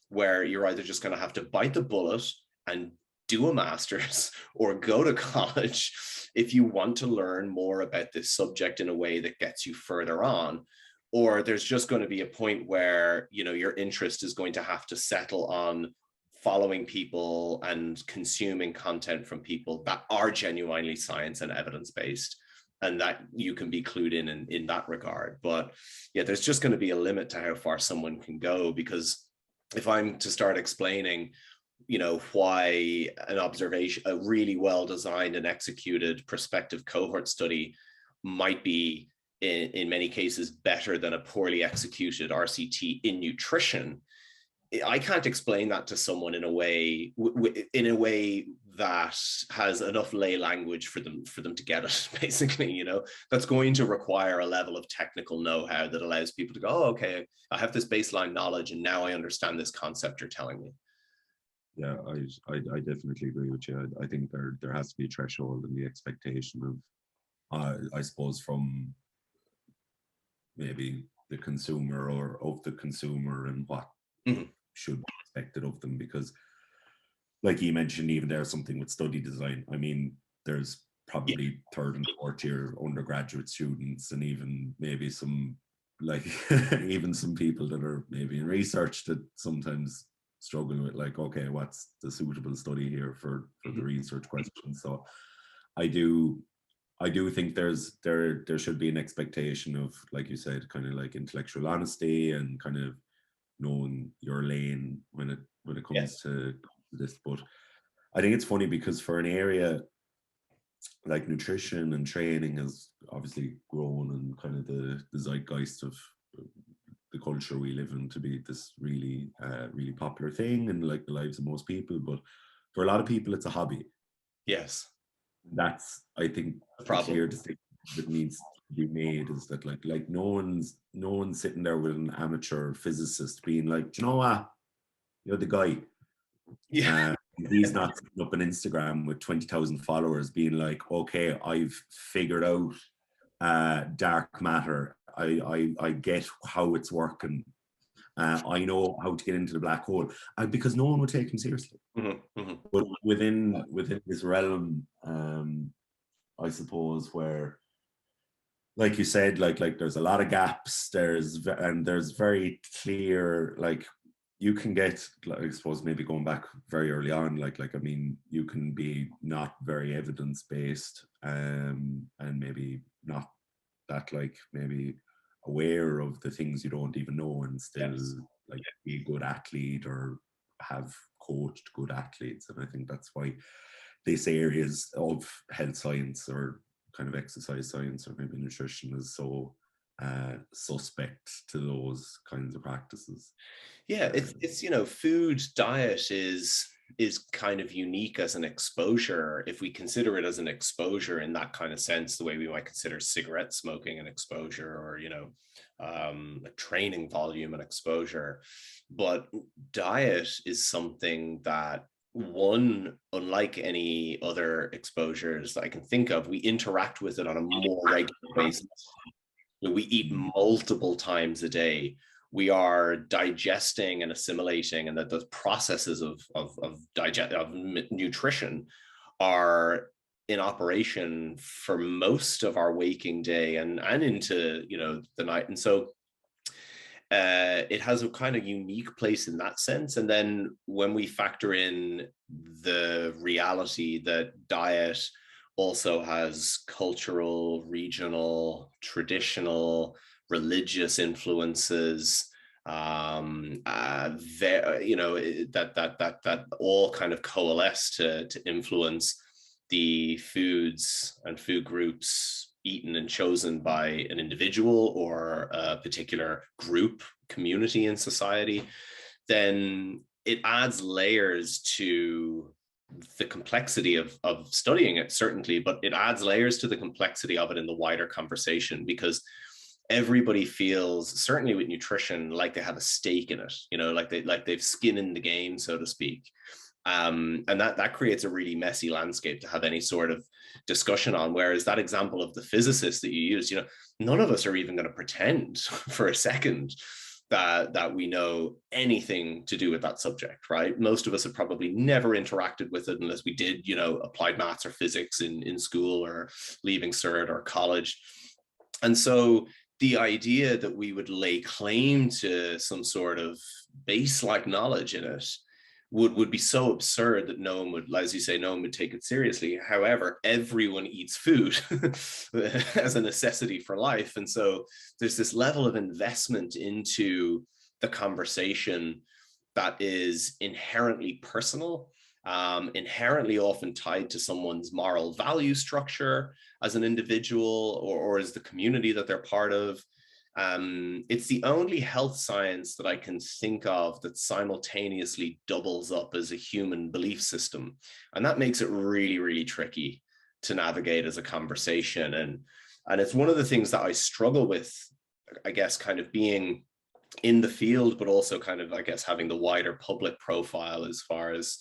where you're either just going to have to bite the bullet and do a master's or go to college if you want to learn more about this subject in a way that gets you further on. Or there's just going to be a point where, you know, your interest is going to have to settle on following people and consuming content from people that are genuinely science and evidence-based, and that you can be clued in that regard. But yeah, there's just going to be a limit to how far someone can go, because if I'm to start explaining, you know, why an observation, a really well designed and executed prospective cohort study might be in many cases better than a poorly executed RCT in nutrition, I can't explain that to someone in a way that has enough lay language for them to get it. Basically, you know, that's going to require a level of technical know-how that allows people to go, oh, okay, I have this baseline knowledge and now I understand this concept you're telling me. Yeah, I definitely agree with you. I think there has to be a threshold in the expectation of, I suppose, from maybe the consumer or of the consumer and what should be expected of them. Because like you mentioned, even there's something with study design. I mean, there's probably third and fourth year undergraduate students, and even maybe some, like, even some people that are maybe in research that sometimes struggle with, like, okay, what's the suitable study here for the research question. So I do think there should be an expectation of, like you said, kind of like intellectual honesty and kind of knowing your lane when it comes to this. But I think it's funny because for an area like nutrition and training has obviously grown and kind of the zeitgeist of the culture we live in to be this really really popular thing in like the lives of most people, but for a lot of people it's a hobby. Yes, that's, I think, the clear distinction that needs to be made, is that like no one's sitting there with an amateur physicist being like, do you know what, you're the guy. He's not sitting up on Instagram with 20,000 followers being like, okay, I've figured out dark matter. I get how it's working. I know how to get into the black hole, because no one would take him seriously. But within this realm, I suppose, where, like you said, like there's a lot of gaps. There's very clear, like, you can get, like, I suppose maybe going back very early on, like I mean, you can be not very evidence based, and maybe not that, like, maybe aware of the things you don't even know, and still like be a good athlete or have coached good athletes. And I think that's why these areas of health science or kind of exercise science or maybe nutrition is so suspect to those kinds of practices. Yeah, it's you know, food diet is kind of unique as an exposure, if we consider it as an exposure in that kind of sense, the way we might consider cigarette smoking an exposure, or, you know, a training volume and exposure. But diet is something that, one, unlike any other exposures that I can think of, we interact with it on a more regular basis. We eat multiple times a day. we are digesting and assimilating, and that the processes of nutrition are in operation for most of our waking day and into, you know, the night. And so it has a kind of unique place in that sense. And then when we factor in the reality that diet also has cultural, regional, traditional, religious influences, you know, that all kind of coalesce to influence the foods and food groups eaten and chosen by an individual or a particular group, community in society, then it adds layers to the complexity of studying it, certainly, but it adds layers to the complexity of it in the wider conversation, because everybody feels, certainly with nutrition, like they have a stake in it, you know, like they've skin in the game, so to speak. And that creates a really messy landscape to have any sort of discussion on. Whereas that example of the physicist that you used, you know, none of us are even going to pretend for a second that we know anything to do with that subject, right? Most of us have probably never interacted with it unless we did, you know, applied maths or physics in school or leaving cert or college. And so the idea that we would lay claim to some sort of base-like knowledge in it would be so absurd that no one would, as you say, no one would take it seriously. However, everyone eats food as a necessity for life. And so there's this level of investment into the conversation that is inherently personal, inherently often tied to someone's moral value structure as an individual or as the community that they're part of. It's the only health science that I can think of that simultaneously doubles up as a human belief system. And that makes it really, really tricky to navigate as a conversation. And it's one of the things that I struggle with, I guess, kind of being in the field, but also kind of, I guess, having the wider public profile as far as,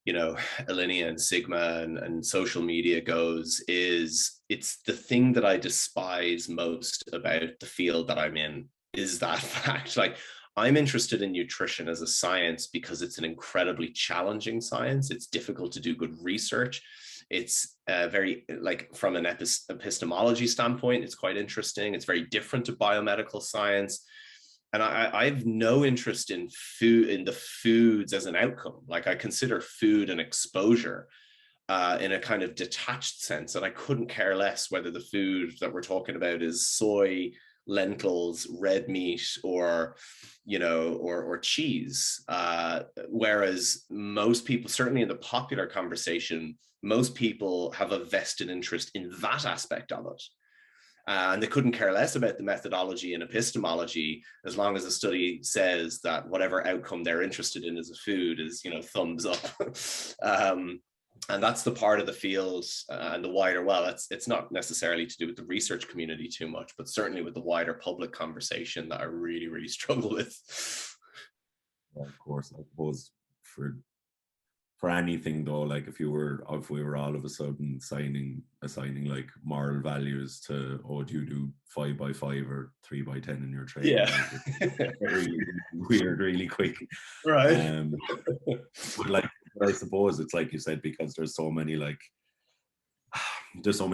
you know, Alinea and Sigma and social media goes, is it's the thing that I despise most about the field that I'm in, is that fact. Like, I'm interested in nutrition as a science because it's an incredibly challenging science. It's difficult to do good research. It's very, like, from an epistemology standpoint, it's quite interesting. It's very different to biomedical science. And I have no interest in food, in the foods as an outcome. Like, I consider food an exposure in a kind of detached sense. And I couldn't care less whether the food that we're talking about is soy, lentils, red meat, or, you know, or cheese. Whereas most people, certainly in the popular conversation, most people have a vested interest in that aspect of it. And they couldn't care less about the methodology and epistemology, as long as the study says that whatever outcome they're interested in as a food is, you know, thumbs up. And that's the part of the field and the wider, well, it's not necessarily to do with the research community too much, but certainly with the wider public conversation that I really, really struggle with. Well, of course, I suppose for anything though, like if we were all of a sudden assigning like moral values to, oh, do you do 5x5 or 3x10 in your training? Yeah. Very weird, really quick. Right. But like, I suppose it's like you said, because there's so many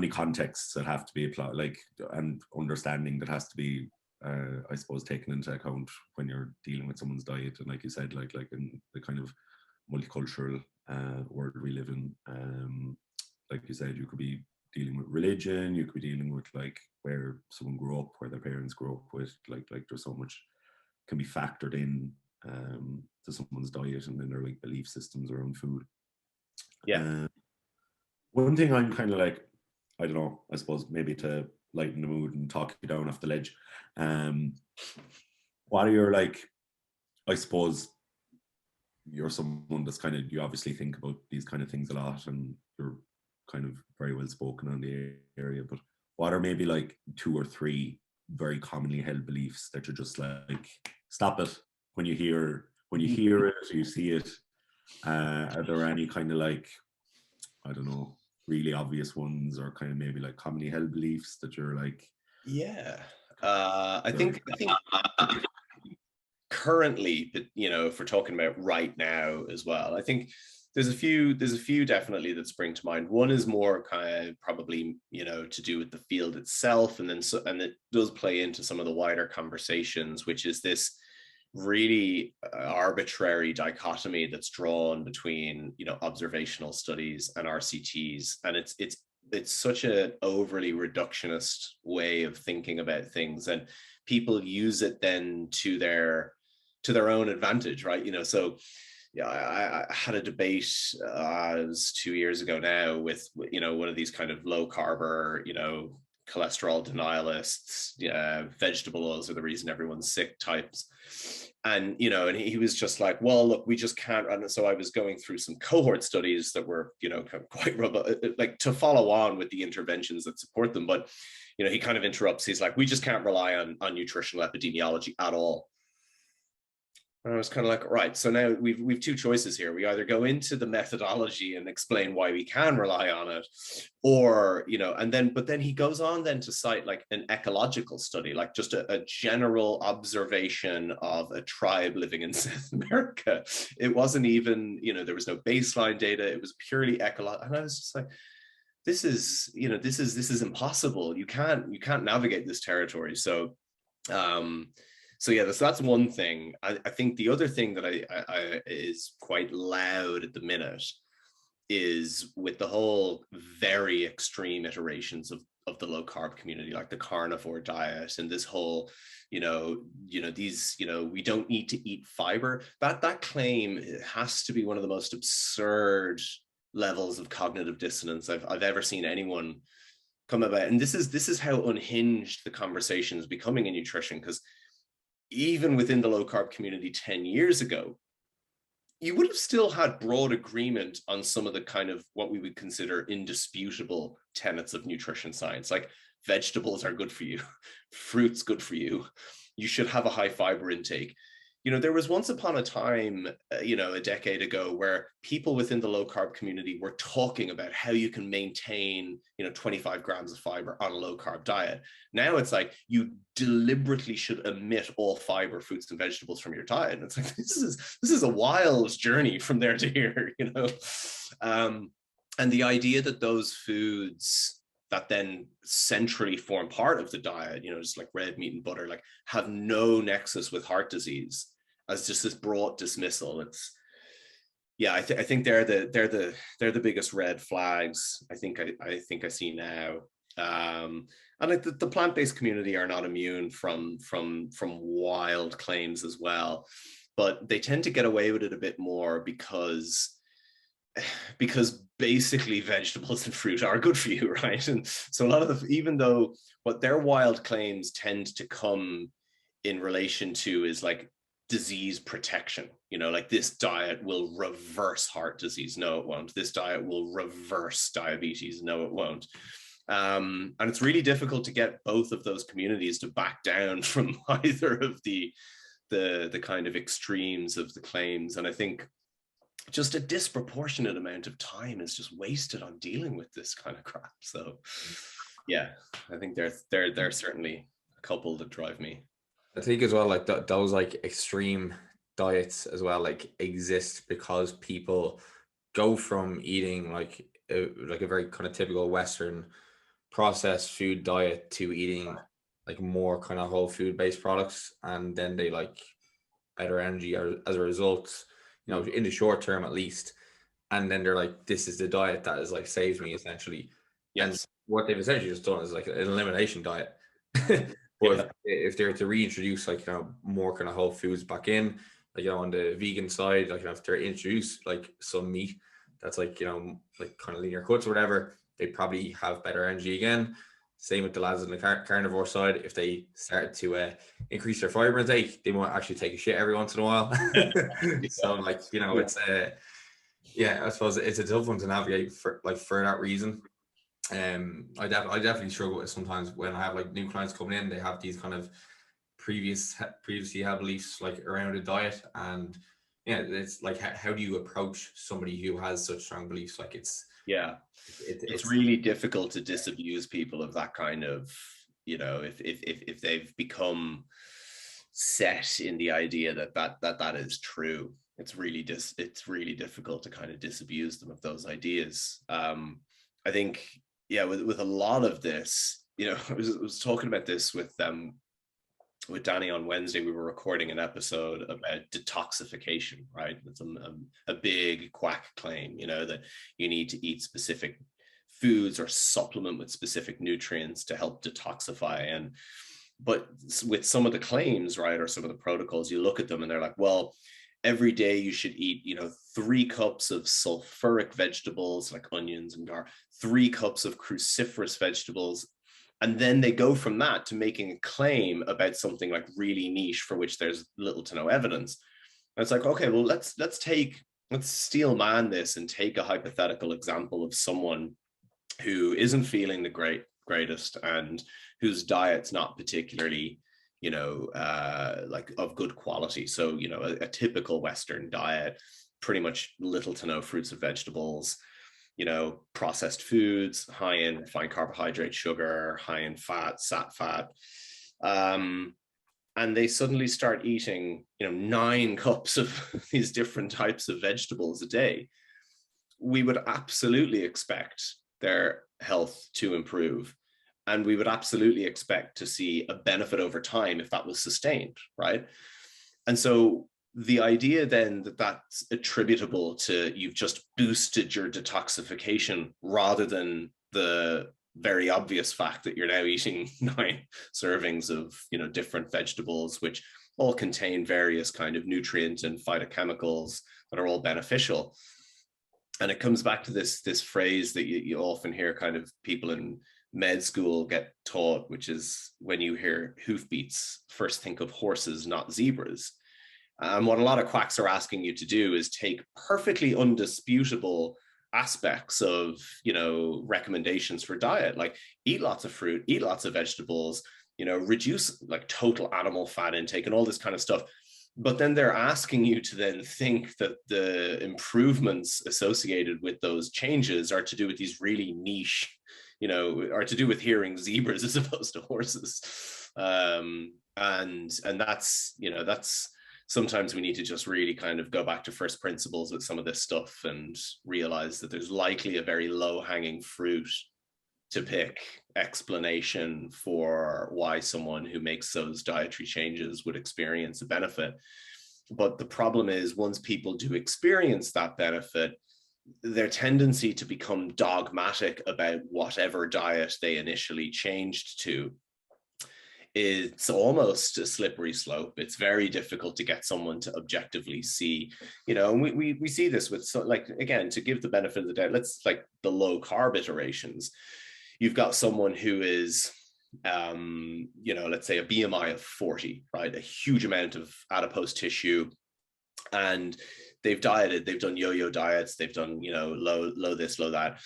contexts that have to be applied, like, and understanding that has to be I suppose taken into account when you're dealing with someone's diet. And like you said, like in the kind of multicultural world we live in, like you said, you could be dealing with religion, you could be dealing with like where someone grew up, where their parents grew up with, like there's so much can be factored in to someone's diet, and then their like belief systems around food. Yeah. One thing I'm kind of like, I don't know, I suppose maybe to lighten the mood and talk you down off the ledge, what are your, like, I suppose you're someone that's kind of, you obviously think about these kind of things a lot, and you're kind of very well spoken on the area, but what are maybe like 2 or 3 very commonly held beliefs that you're just like, stop it when you hear it or you see it? Are there any kind of, like, I don't know, really obvious ones, or kind of maybe like commonly held beliefs that you're like? Yeah. I think currently, but if we're talking about right now as well, I think there's a few definitely that spring to mind. One is more kind of probably to do with the field itself, and it does play into some of the wider conversations, which is this really arbitrary dichotomy that's drawn between observational studies and RCTs, and it's such an overly reductionist way of thinking about things, and people use it then to their own advantage, right? So yeah, I had a debate, it was 2 years ago now, with one of these kind of low carb, cholesterol denialists, vegetable oils are the reason everyone's sick types. And, and he was just like, well, look, we just can't. And so I was going through some cohort studies that were, quite robust, like to follow on with the interventions that support them. But, he kind of interrupts. He's like, we just can't rely on nutritional epidemiology at all. And I was kind of like, right, so now we've two choices here. We either go into the methodology and explain why we can rely on it, or, but then he goes on then to cite like an ecological study, like just a general observation of a tribe living in South America. It wasn't even, there was no baseline data. It was purely ecological. And I was just like, this is impossible. You can't navigate this territory. So yeah, that's one thing. I think the other thing that I is quite loud at the minute is with the whole very extreme iterations of the low carb community, like the carnivore diet, and this whole, these, we don't need to eat fiber. That claim has to be one of the most absurd levels of cognitive dissonance I've ever seen anyone come about. And this is how unhinged the conversation is becoming in nutrition, because even within the low carb community 10 years ago, you would have still had broad agreement on some of the kind of what we would consider indisputable tenets of nutrition science, like vegetables are good for you, fruits good for you, you should have a high fiber intake. There was once upon a time, a decade ago, where people within the low carb community were talking about how you can maintain, 25 grams of fiber on a low carb diet. Now it's like you deliberately should omit all fiber, fruits, and vegetables from your diet. And it's like, this is a wild journey from there to here, and the idea that those foods that then centrally form part of the diet, just like red meat and butter, like have no nexus with heart disease, as just this broad dismissal. It's, yeah, I think they're the biggest red flags I think I see now. And like the plant-based community are not immune from wild claims as well, but they tend to get away with it a bit more because basically vegetables and fruit are good for you, right? And so a lot of even though what their wild claims tend to come in relation to is like disease protection, like this diet will reverse heart disease. No, it won't. This diet will reverse diabetes. No, it won't. And it's really difficult to get both of those communities to back down from either of the kind of extremes of the claims. And I think just a disproportionate amount of time is just wasted on dealing with this kind of crap. So yeah, I think they're certainly a couple that drive me. I think as well, like those like extreme diets as well, like exist because people go from eating like a very kind of typical Western processed food diet to eating like more kind of whole food based products, and then they like better energy as a result, in the short term at least. And then they're like, this is the diet that has like saved me essentially. Yes. And what they've essentially just done is like an elimination diet. But if they're to reintroduce like more kind of whole foods back in, like on the vegan side, like if they're introduce like some meat that's like like kind of linear cuts or whatever, they probably have better energy again. Same with the lads on the carnivore side. If they started to increase their fiber intake, they might actually take a shit every once in a while. So like it's I suppose it's a tough one to navigate for that reason. I definitely struggle with it sometimes when I have like new clients coming in. They have these kind of previously had beliefs like around a diet, and it's like how do you approach somebody who has such strong beliefs? Like it's really difficult to disabuse people of that kind of if they've become set in the idea that is true. It's really difficult to kind of disabuse them of those ideas. I think, yeah, with a lot of this, you know, I was talking about this with Danny on Wednesday. We were recording an episode about detoxification, right? It's a big quack claim, you know, that you need to eat specific foods or supplement with specific nutrients to help detoxify. But with some of the claims, right, or some of the protocols, you look at them and they're like, well, every day you should eat, you know, 3 cups of sulfuric vegetables like onions and garlic, 3 cups of cruciferous vegetables. And then they go from that to making a claim about something like really niche for which there's little to no evidence. And it's like, okay, well, let's steel man this and take a hypothetical example of someone who isn't feeling the greatest and whose diet's not particularly, you know, like of good quality. So, you know, a typical Western diet, pretty much little to no fruits and vegetables, you know, processed foods, high in refined carbohydrate, sugar, high in fat, sat fat. And they suddenly start eating, you know, 9 cups of these different types of vegetables a day. We would absolutely expect their health to improve. And we would absolutely expect to see a benefit over time if that was sustained, right? And so the idea then that that's attributable to you've just boosted your detoxification rather than the very obvious fact that you're now eating 9 servings of, you know, different vegetables, which all contain various kind of nutrient and phytochemicals that are all beneficial. And it comes back to this phrase that you often hear kind of people in med school get taught, which is when you hear hoofbeats, first think of horses, not zebras. What a lot of quacks are asking you to do is take perfectly undisputable aspects of, you know, recommendations for diet, like eat lots of fruit, eat lots of vegetables, you know, reduce like total animal fat intake and all this kind of stuff. But then they're asking you to then think that the improvements associated with those changes are to do with these really niche, you know, are to do with hearing zebras as opposed to horses. And that's, you know, that's sometimes we need to just really kind of go back to first principles with some of this stuff and realize that there's likely a very low hanging fruit to pick explanation for why someone who makes those dietary changes would experience a benefit. But the problem is once people do experience that benefit, their tendency to become dogmatic about whatever diet they initially changed to, it's almost a slippery slope. It's very difficult to get someone to objectively see, you know, and we see this with, so, like, again, to give the benefit of the doubt, let's like the low carb iterations. You've got someone who is, you know, let's say a BMI of 40, right? A huge amount of adipose tissue. And they've dieted, they've done yo-yo diets, they've done, you know, low this, low that.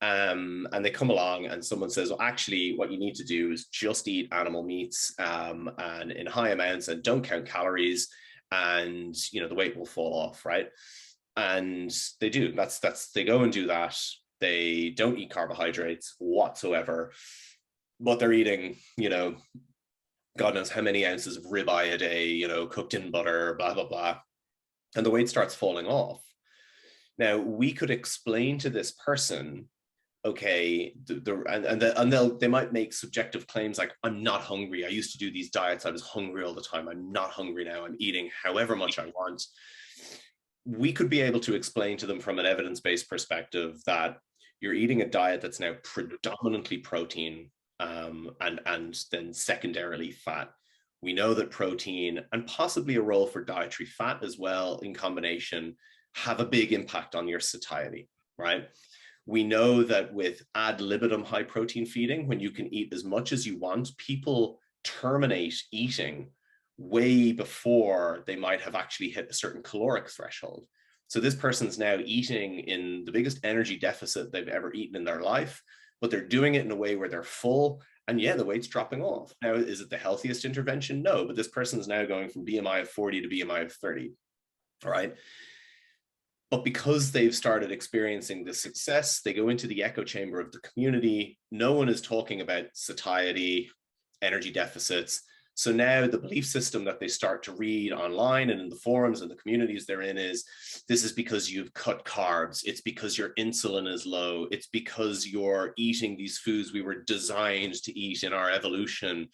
And they come along and someone says, well, actually, what you need to do is just eat animal meats and in high amounts and don't count calories and, you know, the weight will fall off, right? And they do, they go and do that. They don't eat carbohydrates whatsoever, but they're eating, you know, God knows how many ounces of ribeye a day, you know, cooked in butter, blah, blah, blah. And the weight starts falling off. Now, we could explain to this person, okay, they might make subjective claims like, I'm not hungry. I used to do these diets. I was hungry all the time. I'm not hungry now. I'm eating however much I want. We could be able to explain to them from an evidence-based perspective that you're eating a diet that's now predominantly protein and then secondarily fat. We know that protein and possibly a role for dietary fat as well in combination have a big impact on your satiety, right? We know that with ad libitum high protein feeding, when you can eat as much as you want, people terminate eating way before they might have actually hit a certain caloric threshold. So this person's now eating in the biggest energy deficit they've ever eaten in their life, but they're doing it in a way where they're full and yeah, the weight's dropping off. Now, is it the healthiest intervention? No, but this person's now going from BMI of 40 to BMI of 30, all right? But because they've started experiencing the success, they go into the echo chamber of the community. No one is talking about satiety, energy deficits. So now the belief system that they start to read online and in the forums and the communities they're in is, this is because you've cut carbs. It's because your insulin is low. It's because you're eating these foods we were designed to eat in our evolution.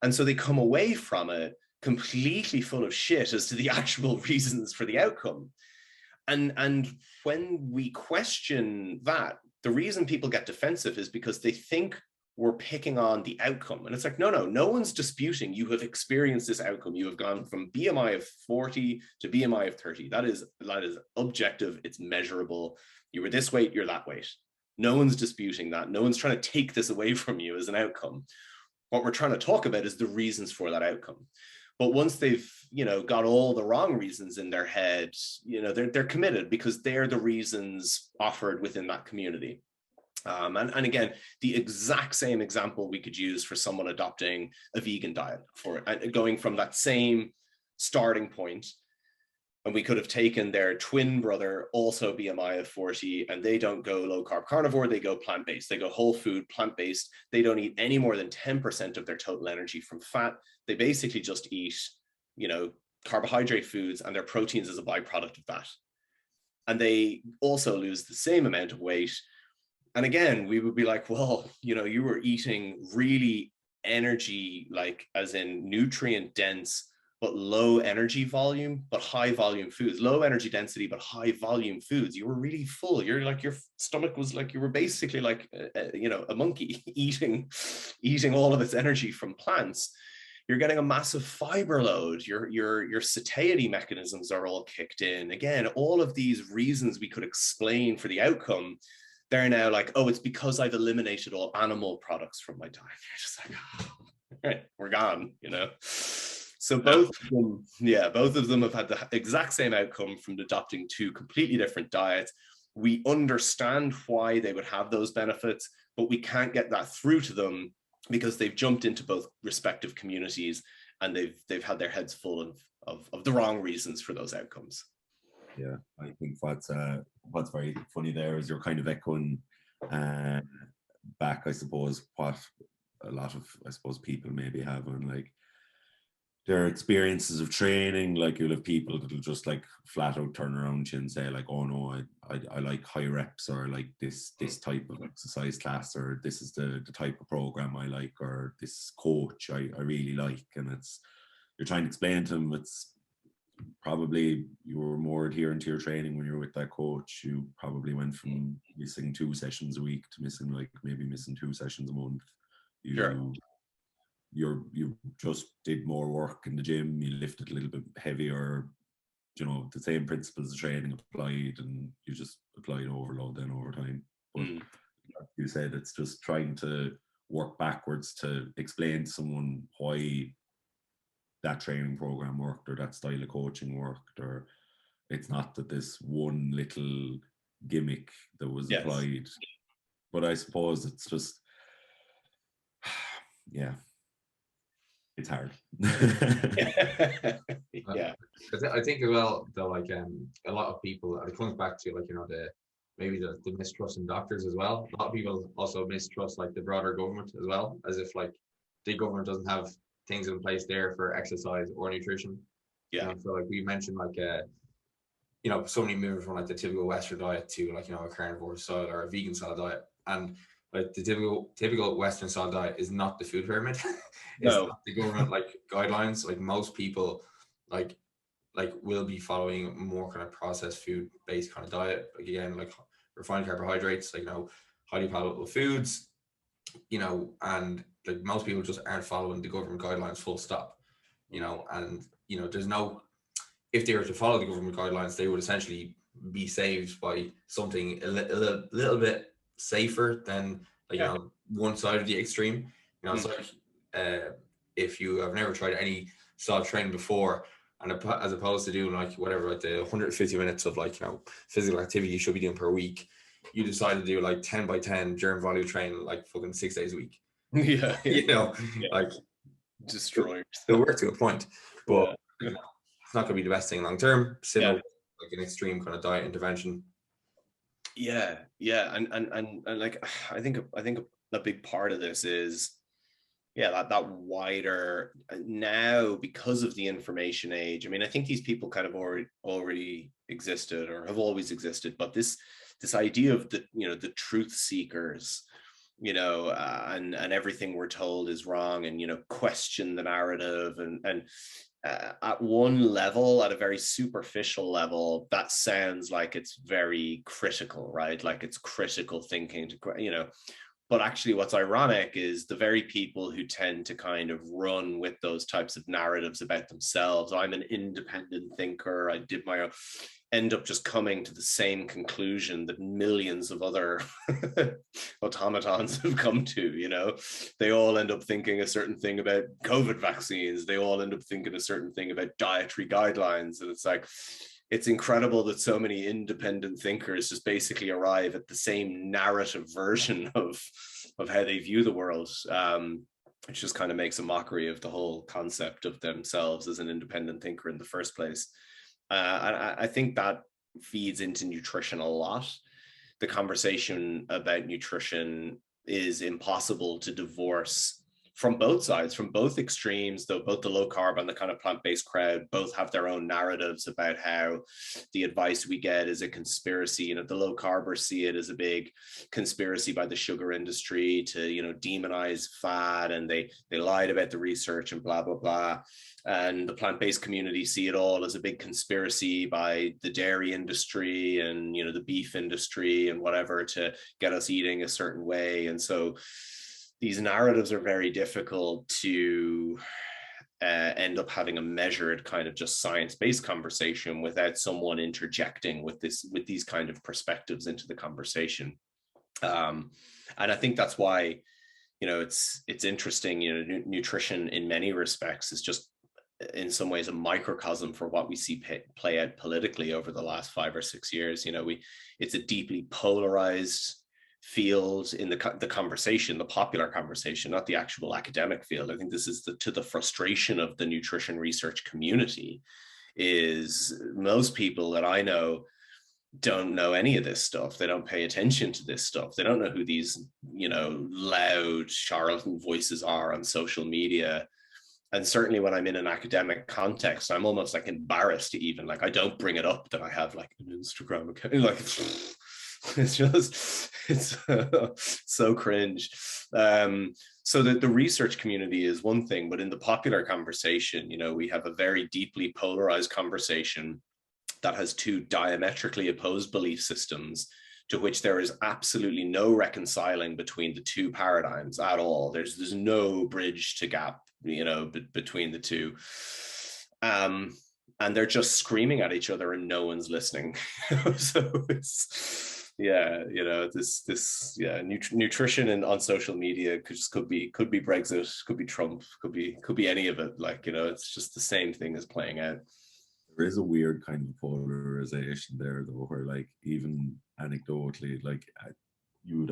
And so they come away from it completely full of shit as to the actual reasons for the outcome. And when we question that, the reason people get defensive is because they think we're picking on the outcome. And it's like, no one's disputing you have experienced this outcome. You have gone from BMI of 40 to BMI of 30. That is objective. It's measurable. You were this weight, you're that weight. No one's disputing that. No one's trying to take this away from you as an outcome. What we're trying to talk about is the reasons for that outcome. But once they've, got all the wrong reasons in their head, they're committed because they're the reasons offered within that community. And again, the exact same example we could use for someone adopting a vegan diet, for going from that same starting point. And we could have taken their twin brother, also BMI of 40, and they don't go low carb carnivore, they go plant-based, they go whole food, plant-based. They don't eat any more than 10% of their total energy from fat. They basically just eat, carbohydrate foods, and their proteins as a byproduct of that. And they also lose the same amount of weight. And again, we would be like, well, you were eating really energy, like as in nutrient dense, but low energy volume, but high volume foods, low energy density, but high volume foods. You were really full. You're like, your stomach was like, you were basically like, a monkey eating all of its energy from plants. You're getting a massive fiber load. Your satiety mechanisms are all kicked in. Again, all of these reasons we could explain for the outcome, they're now like, oh, it's because I've eliminated all animal products from my diet. You're just like, oh, right, we're gone, So both of them have had the exact same outcome from adopting two completely different diets. We understand why they would have those benefits, but we can't get that through to them because they've jumped into both respective communities and they've had their heads full of the wrong reasons for those outcomes. Yeah, I think what's very funny there is you're kind of echoing back, I suppose, what a lot of, I suppose, people maybe have on like their experiences of training. Like you'll have people that'll just like flat out turn around to you and say like, oh no, I like high reps, or like this type of exercise class, or this is the type of program I like, or this coach I really like. And you're trying to explain to them, it's probably you were more adherent to your training when you were with that coach. You probably went from missing 2 sessions a week to missing 2 sessions a month. You just did more work in the gym, you lifted a little bit heavier, the same principles of training applied, and you just applied overload then over time. But like you said, it's just trying to work backwards to explain to someone why that training program worked, or that style of coaching worked, or it's not that this one little gimmick that was applied. But I suppose it's just, it's hard. Yeah. I think as well that like a lot of people, it comes back to like the mistrust in doctors as well. A lot of people also mistrust like the broader government as well, as if like the government doesn't have things in place there for exercise or nutrition. So like we mentioned, like somebody moving from like the typical Western diet to like a carnivore style or a vegan style diet, and like the typical Western style diet is not the food pyramid. It's not the government like guidelines. Like most people like will be following more kind of processed food based kind of diet, like again like refined carbohydrates, like highly palatable foods, and like most people just aren't following the government guidelines full stop, and there's no, if they were to follow the government guidelines, they would essentially be saved by something a little bit safer than like one side of the extreme. It's like if you have never tried any style of training before, and as opposed to doing like whatever, like the 150 minutes of like physical activity you should be doing per week, you decide to do like 10 by 10 germ volume training like fucking 6 days a week. Like destroyed. It'll work to a point, but it's not going to be the best thing long term. Similar like an extreme kind of diet intervention. And like I think a big part of this is that wider now, because of the information age. I mean, I think these people kind of already existed or have always existed, but this idea of the, you know, the truth seekers, you know, and everything we're told is wrong, and, you know, question the narrative, and at one level, at a very superficial level, that sounds like it's very critical, right? Like it's critical thinking to, you know. But actually, what's ironic is the very people who tend to kind of run with those types of narratives about themselves. I'm an independent thinker, I did my own, end up just coming to the same conclusion that millions of other automatons have come to. You know, they all end up thinking a certain thing about COVID vaccines. They all end up thinking a certain thing about dietary guidelines. And it's like, it's incredible that so many independent thinkers just basically arrive at the same narrative version of how they view the world, which just kind of makes a mockery of the whole concept of themselves as an independent thinker in the first place. And I think that feeds into nutrition a lot. The conversation about nutrition is impossible to divorce from both sides, from both extremes, though both the low carb and the kind of plant-based crowd both have their own narratives about how the advice we get is a conspiracy. You know, the low carbers see it as a big conspiracy by the sugar industry to, you know, demonize fat, and they lied about the research and blah, blah, blah. And the plant-based community see it all as a big conspiracy by the dairy industry and, you know, the beef industry and whatever to get us eating a certain way. And so these narratives are very difficult to end up having a measured kind of just science-based conversation without someone interjecting with these kind of perspectives into the conversation. And I think that's why, you know, it's interesting. You know, nutrition in many respects is just in some ways a microcosm for what we see play out politically over the last 5 or 6 years. You know, it's a deeply polarized field in the conversation, the popular conversation, not the actual academic field. I think this is to the frustration of the nutrition research community, is most people that I know don't know any of this stuff. They don't pay attention to this stuff. They don't know who these, you know, loud charlatan voices are on social media. And certainly when I'm in an academic context, I'm almost like embarrassed to even, like, I don't bring it up that I have like an Instagram account. Like, it's so cringe. So that the research community is one thing, but in the popular conversation, you know, we have a very deeply polarized conversation that has two diametrically opposed belief systems, to which there is absolutely no reconciling between the two paradigms at all. There's no bridge to gap, you know, between the two. And they're just screaming at each other and no one's listening. So it's, yeah, you know, nutrition and on social media could be Brexit, could be Trump, could be any of it. Like, you know, it's just the same thing as playing out. There is a weird kind of polarization there, though, where, like, even anecdotally, like, you'd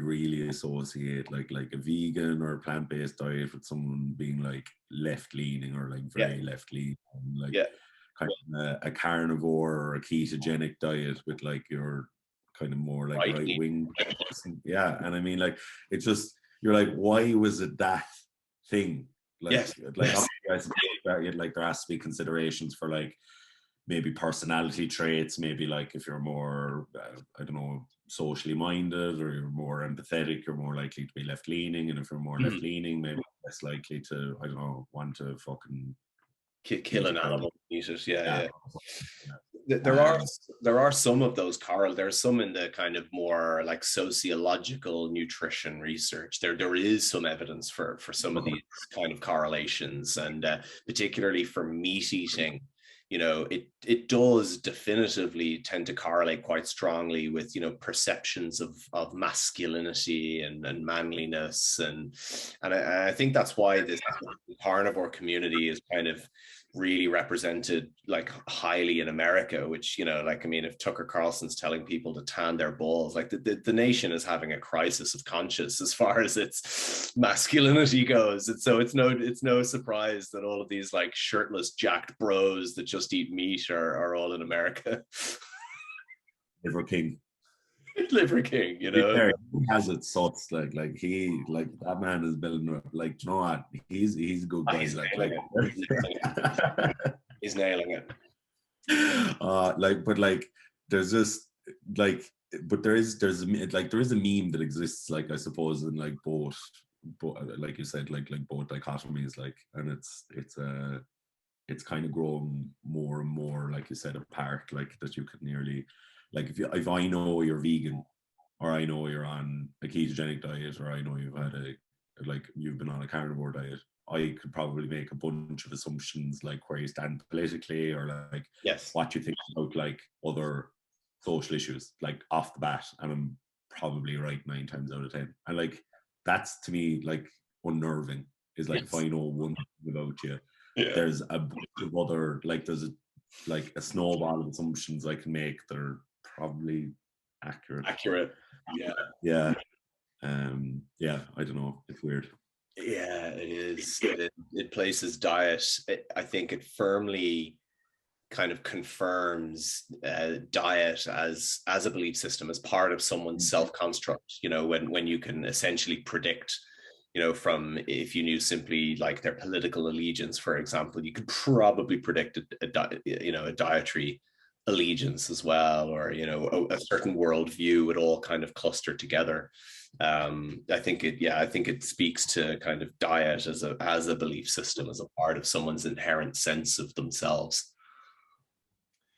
really associate like a vegan or plant-based diet with someone being like left-leaning or like very left-leaning, like kind of a carnivore or a ketogenic diet with like your kind of more like right-wing person. Yeah, and I mean, like, it's just, you're like, why was it that thing? Like, like I suppose that, like, there has to be considerations for like maybe personality traits, maybe like if you're more I don't know, socially minded, or you're more empathetic, you're more likely to be left-leaning, and if you're more left-leaning, maybe less likely to, I don't know, want to fucking kill an animal, eat it. There are some of those, Carl. There's some in the kind of more like sociological nutrition research. There is some evidence for some of these kind of correlations, and particularly for meat eating. You know, it does definitively tend to correlate quite strongly with, you know, perceptions of masculinity and manliness, and I think that's why this carnivore community is kind of really represented like highly in America, which, you know, like, I mean, if Tucker Carlson's telling people to tan their balls, like the nation is having a crisis of conscience as far as its masculinity goes. And so it's no surprise that all of these like shirtless jacked bros that just eat meat are all in America. Liver King. Liver King, you To be know. fair, he has it sucks. Like he, like that man is building up. Like, you know what? He's a good guy. He's Like, nailing it. He's nailing it. but like, there's just like, but there is a meme that exists, like, I suppose, in like both, like you said, like both dichotomies, like, and it's kind of growing more and more, like you said, apart, like that you could nearly, like, if I know you're vegan, or I know you're on a ketogenic diet, or I know you've been on a carnivore diet, I could probably make a bunch of assumptions, like where you stand politically, or like Yes. what you think about like other social issues, like off the bat, and I'm probably right 9 times out of 10. And like, that's to me like unnerving. Is like, if I know one thing about you, there's a bunch of other, like, there's a snowball of assumptions I can make that are probably accurate. Yeah. I don't know, it's weird. Yeah, it is. It places diet. I think it firmly kind of confirms diet as a belief system, as part of someone's self-construct. You know, when you can essentially predict, you know, from, if you knew simply like their political allegiance, for example, you could probably predict a dietary allegiance as well, or, you know, a certain worldview would all kind of cluster together. I think it speaks to kind of diet as a belief system, as a part of someone's inherent sense of themselves.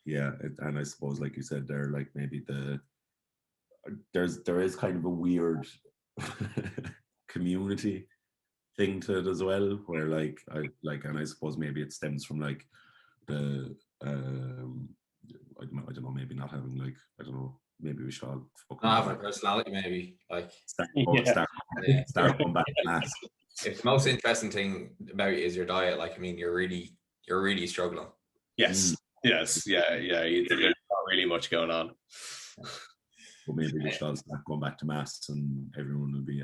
Yeah, and I suppose, like you said there, like maybe there is kind of a weird community thing to it as well, where and I suppose maybe it stems from like the I don't know, maybe not having, like, I don't know, maybe we should all not having a personality, maybe, like start going back to mass. If the most interesting thing about you is your diet, like, I mean, you're really struggling. Yes. There's not really much going on. But maybe we should all start going back to mass, and everyone will be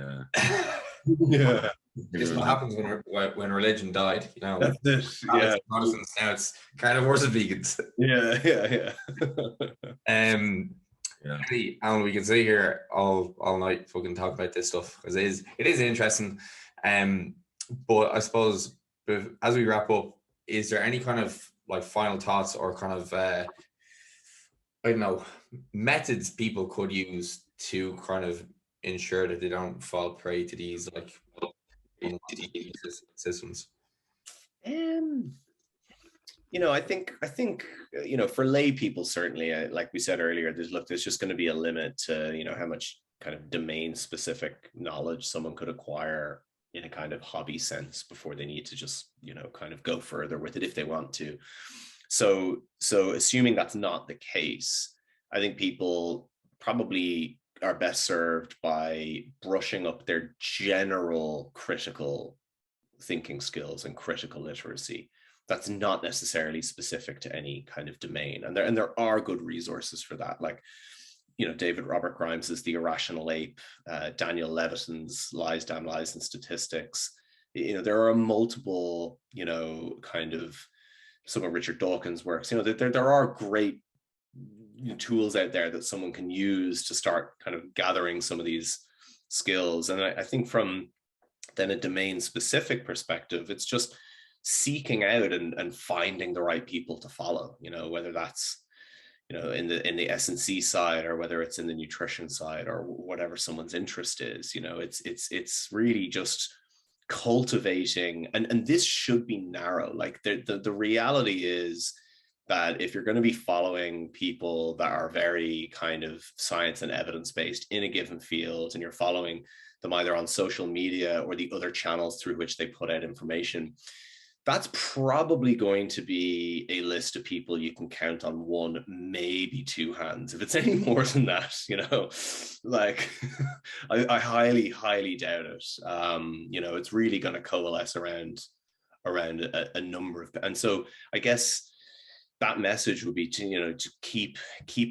yeah. This is what happens when religion died, you know. That's it. Yeah. Protestants, now it's kind of worse than vegans. Yeah. Hey, Alan, we can sit here all night fucking talk about this stuff, because it is interesting. But I suppose, as we wrap up, is there any kind of like final thoughts, or kind of I don't know, methods people could use to kind of ensure that they don't fall prey to these like systems? You know, I think you know, for lay people, certainly, like we said earlier, there's just going to be a limit to, you know, how much kind of domain specific knowledge someone could acquire in a kind of hobby sense before they need to just, you know, kind of go further with it if they want to. So assuming that's not the case, I think people probably are best served by brushing up their general critical thinking skills and critical literacy. That's not necessarily specific to any kind of domain. And there are good resources for that. Like, you know, David Robert Grimes's The Irrational Ape, Daniel Levitin's Lies, Damn Lies and Statistics. You know, there are multiple, you know, kind of some of Richard Dawkins' works. You know, there are great tools out there that someone can use to start kind of gathering some of these skills. And I think from then a domain specific perspective, it's just seeking out and finding the right people to follow, you know, whether that's, you know, in the S&C side, or whether it's in the nutrition side, or whatever someone's interest is. You know, it's really just cultivating, and this should be narrow. Like the reality is that if you're going to be following people that are very kind of science and evidence based in a given field, and you're following them either on social media or the other channels through which they put out information, that's probably going to be a list of people you can count on one, maybe two hands. If it's any more than that, you know, like I highly, highly doubt it. You know, it's really going to coalesce around a number of, and so I guess that message would be to, you know, to keep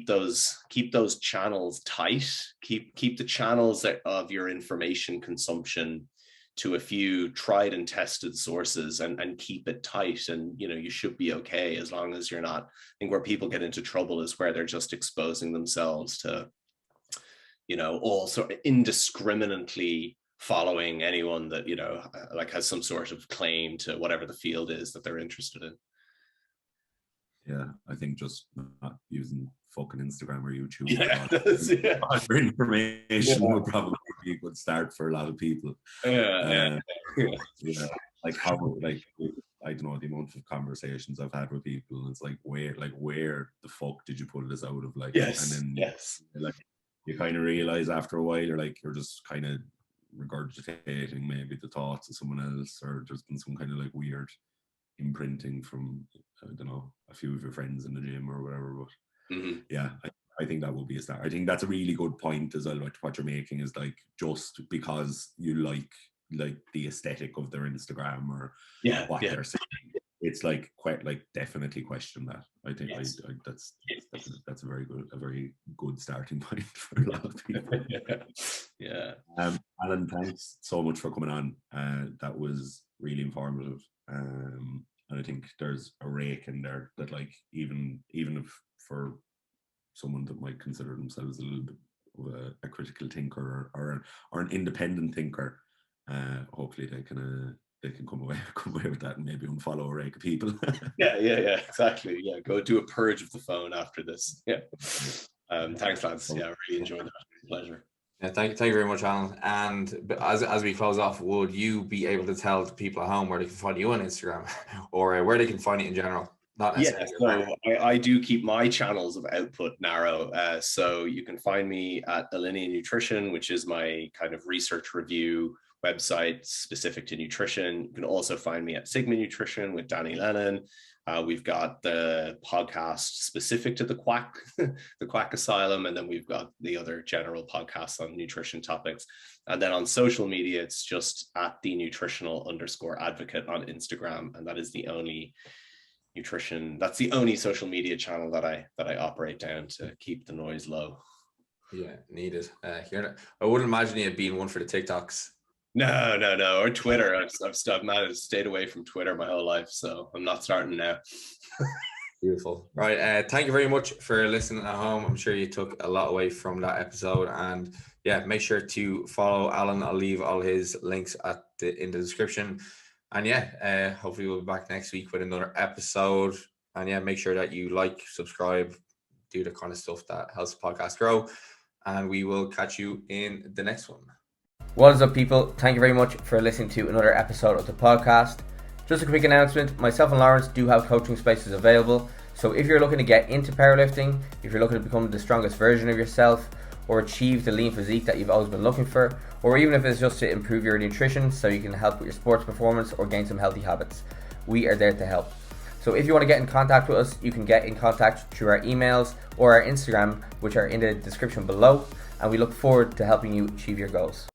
those channels tight, keep the channels of your information consumption to a few tried and tested sources, and keep it tight. And, you know, you should be okay, as long as you're not, I think where people get into trouble is where they're just exposing themselves to all sort of indiscriminately following anyone that, like has some sort of claim to whatever the field is that they're interested in. Yeah, I think just not using fucking Instagram or YouTube For information would probably be a good start for a lot of people. Like how, like, I don't know, the amount of conversations I've had with people, and it's like, where the fuck did you pull this out of? Like, yes, and then yes, like you kind of realize after a while, you're just kind of regurgitating maybe the thoughts of someone else, or there's been some kind of like weird imprinting from, I don't know, a few of your friends in the gym or whatever. But yeah, I think that will be a start. I think that's a really good point as well. What you're making is like, just because you like the aesthetic of their Instagram or what they're saying, it's like quite like definitely question that. I think that's a very good starting point for a lot of people. Alan, thanks so much for coming on. That was really informative. And I think there's a rake in there that, like, even if for someone that might consider themselves a little bit of a critical thinker or an independent thinker, hopefully they can come away with that and maybe unfollow a rake of people. yeah, exactly. Yeah, go do a purge of the phone after this. Thanks, lads. I really enjoyed that. Pleasure. Yeah, thank you very much, Alan. And as we close off, would you be able to tell the people at home where they can find you on Instagram, or where they can find it in general? Not necessarily. So I do keep my channels of output narrow. So you can find me at Alinea Nutrition, which is my kind of research review website specific to nutrition. You can also find me at Sigma Nutrition with Danny Lennon. We've got the podcast specific to the Quack Asylum, and then we've got the other general podcasts on nutrition topics. And then on social media, it's just at the nutritional_advocate on Instagram, and that is the only that's the only social media channel that I operate down to keep the noise low. Yeah, needed. I wouldn't imagine it being one for the TikToks. No, or Twitter. I've managed to stay away from Twitter my whole life, so I'm not starting now. Beautiful. Right. Thank you very much for listening at home. I'm sure you took a lot away from that episode, and make sure to follow Alan. I'll leave all his links in the description. And hopefully we'll be back next week with another episode. And make sure that you like, subscribe, do the kind of stuff that helps the podcast grow. And we will catch you in the next one. What is up, people? Thank you very much for listening to another episode of the podcast. Just a quick announcement, myself and Lawrence do have coaching spaces available. So if you're looking to get into powerlifting, if you're looking to become the strongest version of yourself, or achieve the lean physique that you've always been looking for, or even if it's just to improve your nutrition so you can help with your sports performance or gain some healthy habits, we are there to help. So if you want to get in contact with us, you can get in contact through our emails or our Instagram, which are in the description below, and we look forward to helping you achieve your goals.